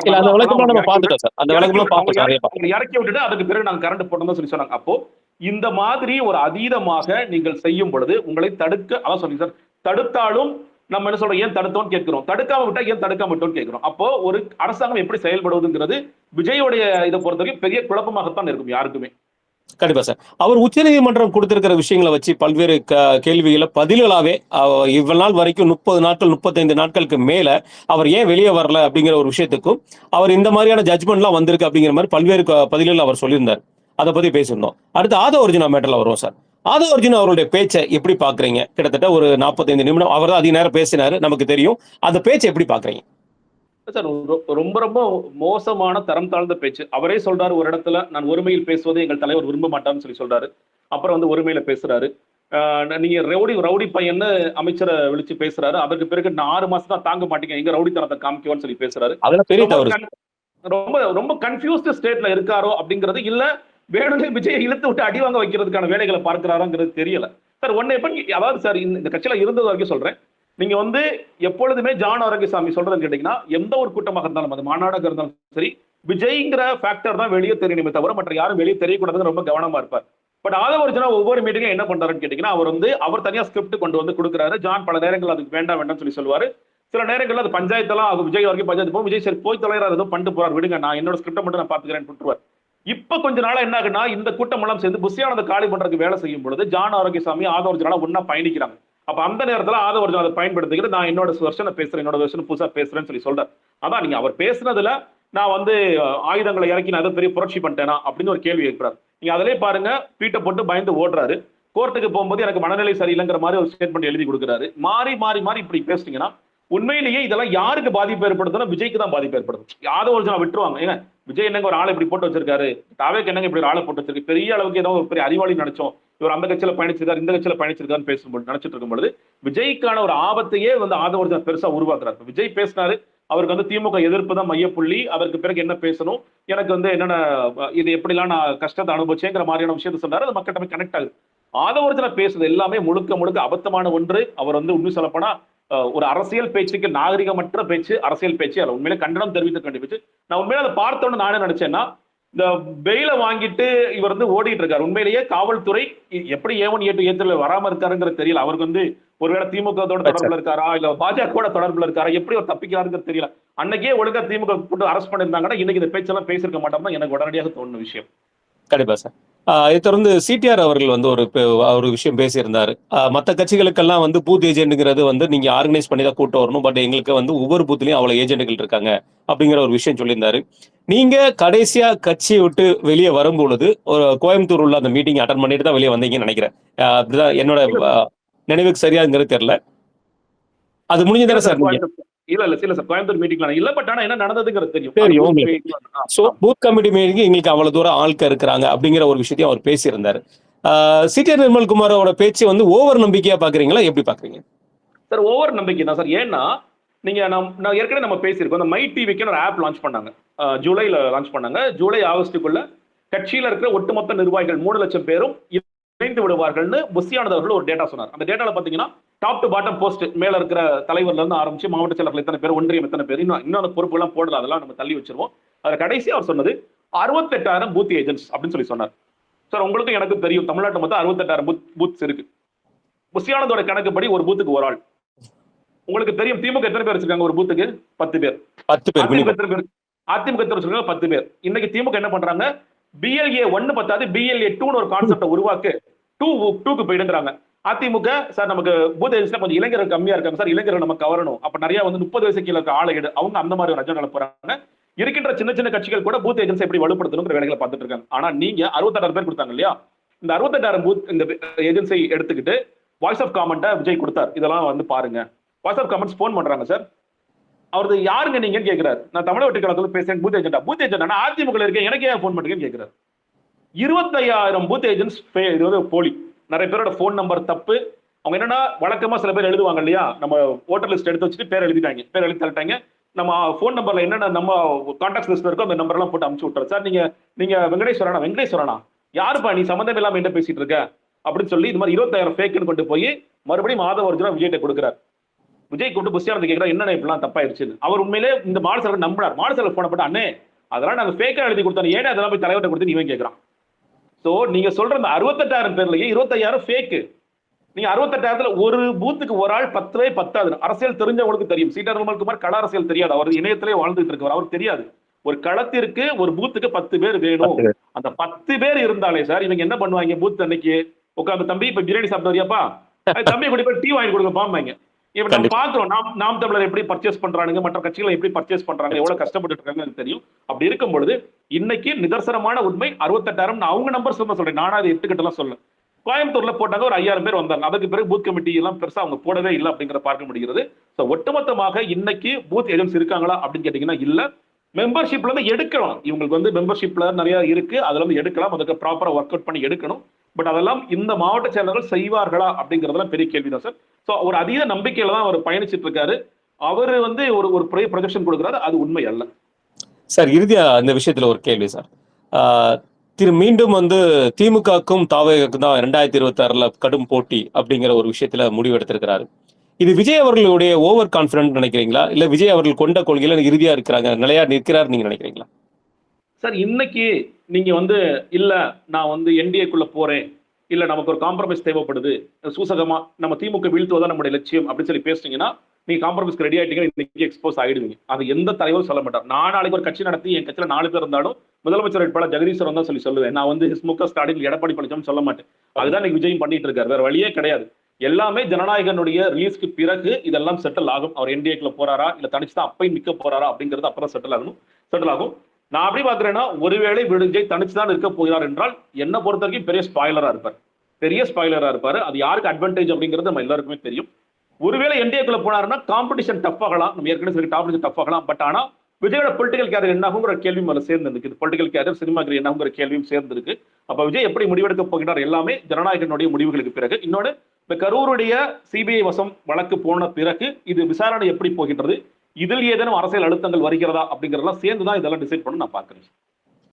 இறக்கி விட்டுட்டு அதுக்கு பிறகு நாங்க கரண்ட் போட்டோம் சொல்லி சொன்னாங்க. அப்போ இந்த மாதிரி ஒரு அதீதமாக நீங்கள் செய்யும் பொழுது உங்களை தடுக்க, அதான் சொன்னீங்க சார், தடுத்தாலும் நம்ம என்ன சொல்றோம், ஏன் தடுத்தோம்னு கேட்கிறோம், தடுக்காம விட்டா ஏன் தடுக்காம விட்டோம்னு கேட்கிறோம். அப்போ ஒரு அரசாங்கம் எப்படி செயல்படுவதுங்கிறது விஜயோடைய இதை பொறுத்தவரைக்கும் பெரிய குழப்பமாகத்தான் இருக்கும் யாருக்குமே. கண்டிப்பா சார். அவர் உச்சநீதிமன்றம் குடுத்திருக்கிற விஷயங்கள வச்சு பல்வேறு கேள்விகள பதில்களாவே இவ்வளவு நாள் வரைக்கும் 30 நாட்கள், 35 நாட்களுக்கு மேல அவர் ஏன் வெளிய வரல அப்படிங்கிற ஒரு விஷயத்துக்கும், அவர் இந்த மாரியான ஜட்ஜ்மென்ட்லாம் வந்திருக்கு அப்படிங்கிற மாரி பல்வேறு பதில்கள் அவர் சொல்லியிருந்தார். அத பத்தி பேசியிருந்தோம். அடுத்து ஆதவ அர்ஜுனா மேட்டர்ல வருவோம் சார். ஆதவ அர்ஜுனா அவருடைய பேச்ச எப்படி பார்க்குறீங்க? கிட்டத்தட்ட ஒரு 45 நிமிடம் அவர் தான் அதிக நேரம் பேசினாரு. நமக்கு தெரியும். அந்த பேச்ச எப்படி பார்க்குறீங்க? சார் ரொம்ப ரொம்ப மோசமான தரம் தாழ்ந்த பேச்சு. அவரே சொல்றாரு ஒரு இடத்துல, நான் ஒருமையில் பேசுவதை எங்கள் தலைவர் விரும்ப மாட்டார்ன்னு சொல்லி சொல்றாரு. அப்புறம் வந்து ஒருமையில பேசுறாரு. நீங்க ரவுடி ரவுடி பையன்னு அமைச்சரை விழிச்சு பேசுறாரு. அதற்கு பிறகு நான் 6 மாசம் தான் தாங்க மாட்டீங்க, எங்க ரவுடித்தனத்தை காமிக்குவோன்னு சொல்லி பேசுறாரு. அதெல்லாம் பெரிய ரொம்ப தவறு. ரொம்ப ரொம்ப கன்ஃபியூஸ்ட் ஸ்டேட்ல இருக்காரோ அப்படிங்கிறது, இல்ல வேணும்னே விஜயை இழுத்து விட்டு அடி வாங்க வைக்கிறதுக்கான வேலைகளை பார்க்கிறாராங்கிறது தெரியல. சார் ஒன்னு எப்படி, அதாவது சார் இந்த கட்சியில இருந்தது வரைக்கும் சொல்றேன், நீங்க வந்து எப்பொழுதுமே ஜான் ஆரோக்கியசாமி சொல்றது கேட்டீங்கன்னா, எந்த ஒரு கூட்டமாக இருந்தாலும், அது மாநாடாக இருந்தாலும் சரி, விஜய்ங்கிற ஃபேக்டர் தான் வெளியே தெரியணுமே தவிர மற்ற யாரும் வெளியே தெரியக்கூடாதுன்னு ரொம்ப கவனமா இருப்பார். பட் ஆதவ அர்ஜுனா ஒவ்வொரு மீட்டிங்ல என்ன பண்றாருன்னு கேட்டீங்கன்னா, அவர் வந்து அவர் தனியா ஸ்கிரிப்ட் கொண்டு வந்து கொடுக்குறாரு. ஜான் பல நேரங்கள் அதுக்கு வேண்டாம் வேண்டாம்னு சொல்லி சொல்லுவாரு. சில நேரங்கள்ல அது பஞ்சாயத்தெல்லாம் அது விஜய் வரைக்கும் பஞ்சாயத்து போகும். விஜய் சரி போய் தொலைறாரு, ஏதோ பண்ணிட்டு போறாரு, விடுங்க, நான் என்னோட ஸ்கிரிப்டை மட்டும் நான் பாத்துக்கிறேன்னு விட்டுருவார். இப்ப கொஞ்ச நாளா என்ன ஆகுனா, இந்த கூட்டம் எல்லாம் சேர்ந்து புஷியானந்த காலி பண்றதுக்கு வேலை செய்யும் பொழுது ஜான் ஆரோக்கியசாமி ஆதவ அர்ஜுனா ஒன்னா பயணிக்கிறாங்க. அப்ப அந்த நேரத்துல ஆதவ அர்ஜுனா அதை பயன்படுத்திக்கிட்டு, நான் என்னோட வெர்ஷனை பேசுறேன், என்னோட வெர்ஷன் புதுசா பேசுறேன்னு சொல்லி சொல்றாரு. அதான் நீங்க அவர் பேசுனதுல நான் வந்து ஆயுதங்களை இறக்கி நான் ஏதோ பெரிய புரட்சி பண்ணிட்டேனா அப்படின்னு ஒரு கேள்வி கேட்கிறாரு. நீங்க அதிலே பாருங்க, பீட்டை போட்டு பயந்து ஓடுறாரு. கோர்ட்டுக்கு போகும்போது எனக்கு மனநிலை சரியில்லைங்கிற மாதிரி ஒரு ஸ்டேட்மெண்ட் எழுதி கொடுக்குறாரு. மாறி மாறி மாறி இப்படி பேசுனீங்கன்னா உண்மையிலேயே இதெல்லாம் யாருக்கு பாதிப்பு ஏற்படுதுன்னா விஜய்க்கு தான் பாதிப்பு ஏற்படுது. யாதவ அர்ஜுனா விட்டுருவாங்க. ஏங்க விஜய் என்னங்க ஒரு ஆளை இப்படி போட்டு வச்சிருக்காரு, தாவேக்கு என்னங்க இப்படி ஒரு ஆளை போட்டு வச்சிருக்கு, பெரிய அளவுக்கு ஏதோ ஒரு பெரிய அறிவாளி நினைச்சோம், இவர் அந்த கட்சியில பயணிச்சிருக்காரு, இந்த கட்சியில பயணிச்சிருக்காருன்னு பேசும்போது நினைச்சிட்டு இருக்கும் பொழுது விஜய்க்கான ஒரு ஆபத்தையே வந்து ஆதவ அர்ஜுனா பெருசா உருவாக்குறாரு. விஜய் பேசினாரு, அவருக்கு வந்து திமுக எதிர்ப்பு தான் மையப்புள்ளி, அதற்கு பிறகு என்ன பேசணும், எனக்கு வந்து என்னென்ன இது எப்படிலாம் நான் கஷ்டத்தை அனுபவிச்சேங்கிற மாதிரியான விஷயத்தை சொன்னாரு. அது மக்கள்கிட்ட போய் கனெக்ட் ஆகுது. ஆதவ அர்ஜுனா பேசுறது எல்லாமே முழுக்க முழுக்க அபத்தமான ஒன்று. அவர் வந்து உண்மை சொல்லப்போனா ஒரு அரசியல் பேச்சுக்கு நாகரிகமற்ற பேச்சு, அரசியல் பேச்சு. அதில் உண்மையிலே கண்டனம் தெரிவித்து கண்டிப்பிச்சு. நான் உண்மையில அதை பார்த்தோன்னு நானே நினைச்சேன்னா, இந்த பெயில வாங்கிட்டு இவர் வந்து ஓடிட்டு இருக்காரு. உண்மையிலேயே காவல்துறை எப்படி A1 A2 A3 வராம இருக்காருங்கிறது தெரியல. அவருக்கு வந்து ஒருவேளை திமுக தொடர்புல இருக்காரா, இல்ல பாஜக தொடர்புல இருக்காரா, எப்படி அவர் தப்பிக்கிறாருங்கிறது தெரியல. அன்னைக்கே ஒழுங்கா திமுக போட்டு அரெஸ்ட் பண்ணிருந்தாங்கன்னா இன்னைக்கு இந்த பேச்செல்லாம் பேசிருக்க மாட்டோம்னா எனக்கு உடனடியாக தோணுன விஷயம். கண்டிப்பா சார். இதை தொடர்ந்து சிடிஆர் அவர்கள் வந்து ஒரு விஷயம் பேசியிருந்தாரு. மற்ற கட்சிகளுக்கெல்லாம் வந்து பூத் ஏஜென்ட்ங்கிறது வந்து நீங்க ஆர்கனைஸ் பண்ணி தான் கூட்டு வரணும். பட் எங்களுக்கு வந்து ஒவ்வொரு பூத்லயும் அவ்வளவு ஏஜென்ட்கள் இருக்காங்க அப்படிங்கிற ஒரு விஷயம் சொல்லியிருந்தாரு. நீங்க கடைசியா கட்சியை விட்டு வெளியே வரும்பொழுது ஒரு கோயம்புத்தூர் உள்ள அந்த மீட்டிங் அட்டன் பண்ணிட்டு தான் வெளியே வந்தீங்கன்னு நினைக்கிறேன். அப்படிதான் என்னோட நினைவுக்கு சரியாங்கிறது தெரியல. அது முடிஞ்சதானே சார்? இல்ல சார், கோயம்புத்தூர் மீட்டிங்ல இல்ல. பட் ஆனா என்ன நடந்ததுங்கிறது தெரியும். சோ பூத் கமிட்டி மீட்டிங் எங்களுக்கு அவ்வளவு தூரம் ஆட்கள் இருக்கிறாங்க அப்படிங்கிற ஒரு விஷயத்தையும் அவர் பேசியிருந்தாரு. சிடிஆர் நிர்மல்குமாரோட பேச்சு வந்து ஓவர் நம்பிக்கையா பாக்குறீங்களா, எப்படி பாக்குறீங்க? சார் ஓவர் நம்பிக்கை தான் சார். ஏன்னா நீங்க நான் ஏற்கனவே நம்ம பேசியிருக்கோம். அந்த மை டிவிக்கு ஒரு ஆப் லான்ச் பண்ணாங்க. ஜூலைல லான்ச் பண்ணாங்க. ஜூலை ஆகஸ்டுக்குள்ள கட்சியில இருக்கிற ஒட்டுமொத்த நிர்வாகிகள் 3 லட்சம் பேரும் இணைந்து விடுவார்கள்னு புஷியானது அவர்கள் ஒரு டேட்டா சொன்னார். அந்த டேட்டால பாத்தீங்கன்னா டாப் டு பாட்டம் போஸ்ட் மேல இருக்கிற தலைவர்ல இருந்து ஆரம்பிச்சு மாவட்ட செயலர்கள் எத்தனை பேர், ஒன்றியம் எத்தனை பேர், இன்னொரு பொறுப்பு எல்லாம் போடல, அதெல்லாம் நம்ம தள்ளி வச்சிருவோம். அதுல கடைசி அவர் சொன்னது 68,000 பூத் ஏஜென்ட்ஸ் அப்படின்னு சொல்லி சொன்னார். சார் உங்களுக்கும் எனக்கு தெரியும், தமிழ்நாட்டு மொத்தம் 68,000 பூத்ஸ் இருக்கு. புஷியானதோட கணக்குப்படி ஒரு பூத்துக்கு ஒரு ஆள். உங்களுக்கு தெரியும் திமுக எத்தனை பேர் வச்சிருக்காங்க ஒரு பூத்துக்கு? 10 பேர். 10 பேர். அதிமுக எத்தனை வச்சிருக்காங்க? 10 பேர். இன்னைக்கு திமுக என்ன பண்றாங்க, BLA 1 பத்தாது, BLA 2 ஒரு கான்செப்டை உருவாக்கு 2க்கு போயிடுங்கிறாங்க. அதிமுக சார் நமக்கு பூத் ஏஜென்ட்ஸ்ல கொஞ்சம் இளைஞர்கள் கம்மியா இருக்காங்க சார், இளைஞர்கள் நம்ம கவரணும், அப்ப நிறைய வந்து 30 வயசு கீழே இருக்க ஆளை எடு, அவங்க அந்த மாதிரி ஒரு அஜெண்டால போறாங்க. இருக்கின்ற சின்ன சின்ன கட்சிகள் கூட பூத் ஏஜென்ட்ஸ் எப்படி வலுப்படுத்தணுங்கிற வேலைகளை பார்த்துட்டு இருக்காங்க. ஆனா நீங்க 68,000 பேர் கொடுத்தாங்க இல்லையா, இந்த 68,000 பூத் இந்த ஏஜென்சி எடுத்துக்கிட்டு வாய்ஸ் ஆஃப் காமெண்ட்டை விஜய் கொடுத்தார். இதெல்லாம் வந்து பாருங்க. வாய்ஸ் ஆஃப் காமெண்ட்ஸ் போன் பண்றாங்க சார். அவரது யாருங்க நீங்கன்னு கேட்கிறாரு. நான் தமிழக வெற்றி கழகத்துல பேசுறேன், பூத் ஏஜென்ட் அதிமுக இருக்கேன், எனக்கு ஏன் போன் பண்ணுறீங்கன்னு கேட்கிறாரு. 25,000 பூத் ஏஜென்ட்ஸ் இது வந்து போலி. நிறைய பேரோட போன் நம்பர் தப்பு. அவங்க என்னன்னா வழக்கமா சில பேர் எழுதுவாங்க இல்லையா, நம்ம ஓட்டர் லிஸ்ட் எடுத்து வச்சுட்டு பேர் எழுதி தள்ளிட்டாங்க. நம்ம போன் நம்பர்ல என்னென்ன நம்ம கான்டாக்ட் லிஸ்ட்ல இருக்கோ அந்த நம்பர் எல்லாம் போட்டு அனுப்பிச்சு விட்டுறோம். சார் நீங்க வெங்கடேஸ்வரனா யாருப்பா, நீ சம்பந்தம் இல்லாம என்ன பேசிட்டு இருக்க அப்படின்னு சொல்லி இது மாதிரி 25,000 ஃபேக்னு கொண்டு போய் மறுபடியும் ஆதவ அர்ஜுனா விஜய்கிட்ட கொடுக்குறாரு. விஜய் கூப்பிட்டு புஷியானது கேட்கிறார், என்னென்ன இப்படிலாம் தப்பாயிருச்சுன்னு. அவர் உண்மையிலே இந்த மாடல் நம்பினார். மாடல் போன போட்டு அண்ணே அதெல்லாம் நாங்க ஃபேக்கா எழுதி கொடுத்தோம், ஏன்னா அதெல்லாம் போய் தலைவர்கிட்ட கொடுத்து இவன் கேட்கிறான். சோ நீங்க சொல்ற அந்த 68,000 பேர்லயே 25,000 ஃபேக். நீங்க 68,000 ஒரு பூத்துக்கு ஒரு ஆள் 10 பத்தாது. அரசியல் தெரிஞ்சவங்களுக்கு தெரியும். சீட்டார் நிர்மல்குமார் கள அரசியல் தெரியாது. அவர் இணையத்திலே வாழ்ந்துட்டு இருக்கவர். அவருக்கு தெரியாது. ஒரு களத்திற்கு ஒரு பூத்துக்கு 10 பேர் வேணும். 10 பேர். அந்த 10 பேர் இருந்தாலே சார் இவங்க என்ன பண்ணுவாங்க? பூத் அன்னைக்கு உட்காந்து, தம்பி இப்ப பிரியாணி சாப்பிட்டு வரியாப்பா, தம்பி கூட்டி போய் டீ வாங்கி கொடுங்க பாம்பாங்க. இப்ப நம்ம கண்டிப்பா. பாக்குறோம், நாம் தமிழர் எப்படி பர்ச்சேஸ் பண்றாங்க, மற்ற கட்சிகளை எப்படி பர்ச்சேஸ் பண்றாங்க, எவ்வளவு கஷ்டப்பட்டு இருக்காங்க எனக்கு தெரியும். அப்படி இருக்கும் பொழுது இன்னைக்கு நிதர்சனமான உண்மை 68,000 அவங்க நம்பர் சொல்றேன். நானா அது 8 கட்டெல்லாம் சொல்ல. கோயம்புத்தூர்ல போட்டாங்க, ஒரு 5,000 பேர் வந்தாங்க. அதுக்கு பிறகு பூத் கமிட்டி எல்லாம் பெருசா அவங்க போடவே இல்லை அப்படிங்கிற பார்க்க முடிகிறது. ஒட்டுமொத்தமாக இன்னைக்கு பூத் ஏஜென்ட்ஸ் இருக்காங்களா அப்படின்னு கேட்டீங்கன்னா இல்ல. மெம்பர்ஷிப்ல இருந்து எடுக்கலாம். இவங்களுக்கு வந்து மெம்பர்ஷிப்ல நிறைய இருக்கு, அதுல இருந்து எடுக்கலாம். அதுக்கு ப்ராப்பரா ஒர்க் அவுட் பண்ணி எடுக்கணும். பட் அதெல்லாம் இந்த மாவட்ட செயலர்கள் செய்வார்களா அப்படிங்கறதெல்லாம் பெரிய கேள்விதான் சார். சோ ஒரு அதீத நம்பிக்கையில தான் அவர் பயணிச்சிட்டு இருக்காரு. அவரு வந்து ஒரு ஒரு ப்ரொஜெக்ஷன் கொடுக்குறாரு, அது உண்மை அல்ல. சார், இறுதியா இந்த விஷயத்துல ஒரு கேள்வி சார். மீண்டும் வந்து திமுகக்கும் தாவேக்கும் தான் 2026 கடும் போட்டி அப்படிங்கிற ஒரு விஷயத்துல முடிவு எடுத்திருக்கிறாரு. இது விஜய் அவர்களுடைய ஓவர் கான்பிடன்ட் நினைக்கிறீங்களா, இல்ல விஜய் அவர்கள் கொண்ட கொள்கையில இறுதியா இருக்கிறாங்க, நிலையா நிற்கிறார் நீங்க நினைக்கிறீங்களா? சார் இன்னைக்கு நீங்க வந்து இல்ல நான் வந்து என்டிஏக்குள்ள போறேன், இல்ல நமக்கு ஒரு காம்ப்ரமைஸ் தேவைப்படுது, சூசகமா நம்ம திமுக வீழ்த்துவதா நம்முடைய லட்சியம் அப்படின்னு சொல்லி பேசுனீங்கன்னா நீங்க காம்ப்ரமைஸ்க்கு ரெடி ஆயிட்டீங்கன்னா இன்னைக்கு எக்ஸ்போஸ் ஆயிடுவீங்க. அது எந்த தலைவரும் சொல்ல மாட்டார். நான் நாளைக்கு ஒரு கட்சி நடத்தி என் கட்சியில 4 பேர் இருந்தாலும் முதலமைச்சர் வேட்பாளர் ஜெகதீஸ்வரன் தான் சொல்லி சொல்லுவேன். நான் வந்து முக ஸ்டாலின், எடப்பாடி பழனிசாமி சொல்ல மாட்டேன். அதுதான் இன்னைக்கு விஜயம் பண்ணிட்டு இருக்காரு. வேற வழியே கிடையாது. எல்லாமே ஜனநாயகனுடைய ரிலீஸ்க்கு பிறகு இதெல்லாம் செட்டில் ஆகும். அவர் என்டிஏக்குள்ள போறாரா இல்ல தனிச்சு தான் அப்பயும் நிக்க போறாரா அப்படிங்கிறது அப்புறம் செட்டில் ஆகும். நான் அப்படி பாக்குறேன்னா ஒருவேளை விஜய் தனிச்சு தான் இருக்க போகிறார் என்றால் என்ன பொறுத்த வரைக்கும் பெரிய ஸ்பாயிலரா இருப்பாரு. அது யாருக்கு அட்வான்டேஜ் அப்படிங்கிறது நம்ம எல்லாருக்குமே தெரியும். ஒருவேளை என்டிஏக்குள்ள போனாருன்னா காம்படிஷன் டஃப் ஆகலாம். நம்ம ஏற்கனவே டாப் டஃப் ஆகலாம். பட் ஆனா விஜயோட பொலிட்டிக்கல் கேரியர் என்ன ஆகுங்கிற கேள்வியும் அதுல சேர்ந்து இருக்கு. பொலிட்டிக்கல் கேரியர், சினிமா கேரியர் என்ன ஆகுங்கிற கேள்வியும் சேர்ந்து இருக்கு. அப்ப விஜய் எப்படி முடிவெடுக்க போகிறார் எல்லாமே ஜனநாயகனுடைய முடிவுகளுக்கு பிறகு. இன்னொன்னு, இந்த கரூருடைய சிபிஐ வசம் வழக்கு போன பிறகு இது விசாரணை எப்படி போகின்றது, இதில் ஏதேனும் அரசியல் அழுத்தங்கள் வருகிறதா அப்படிங்கறதெல்லாம் சேர்ந்துதான் இதெல்லாம் டிசைட் பண்ண நான் பாக்குறேன்.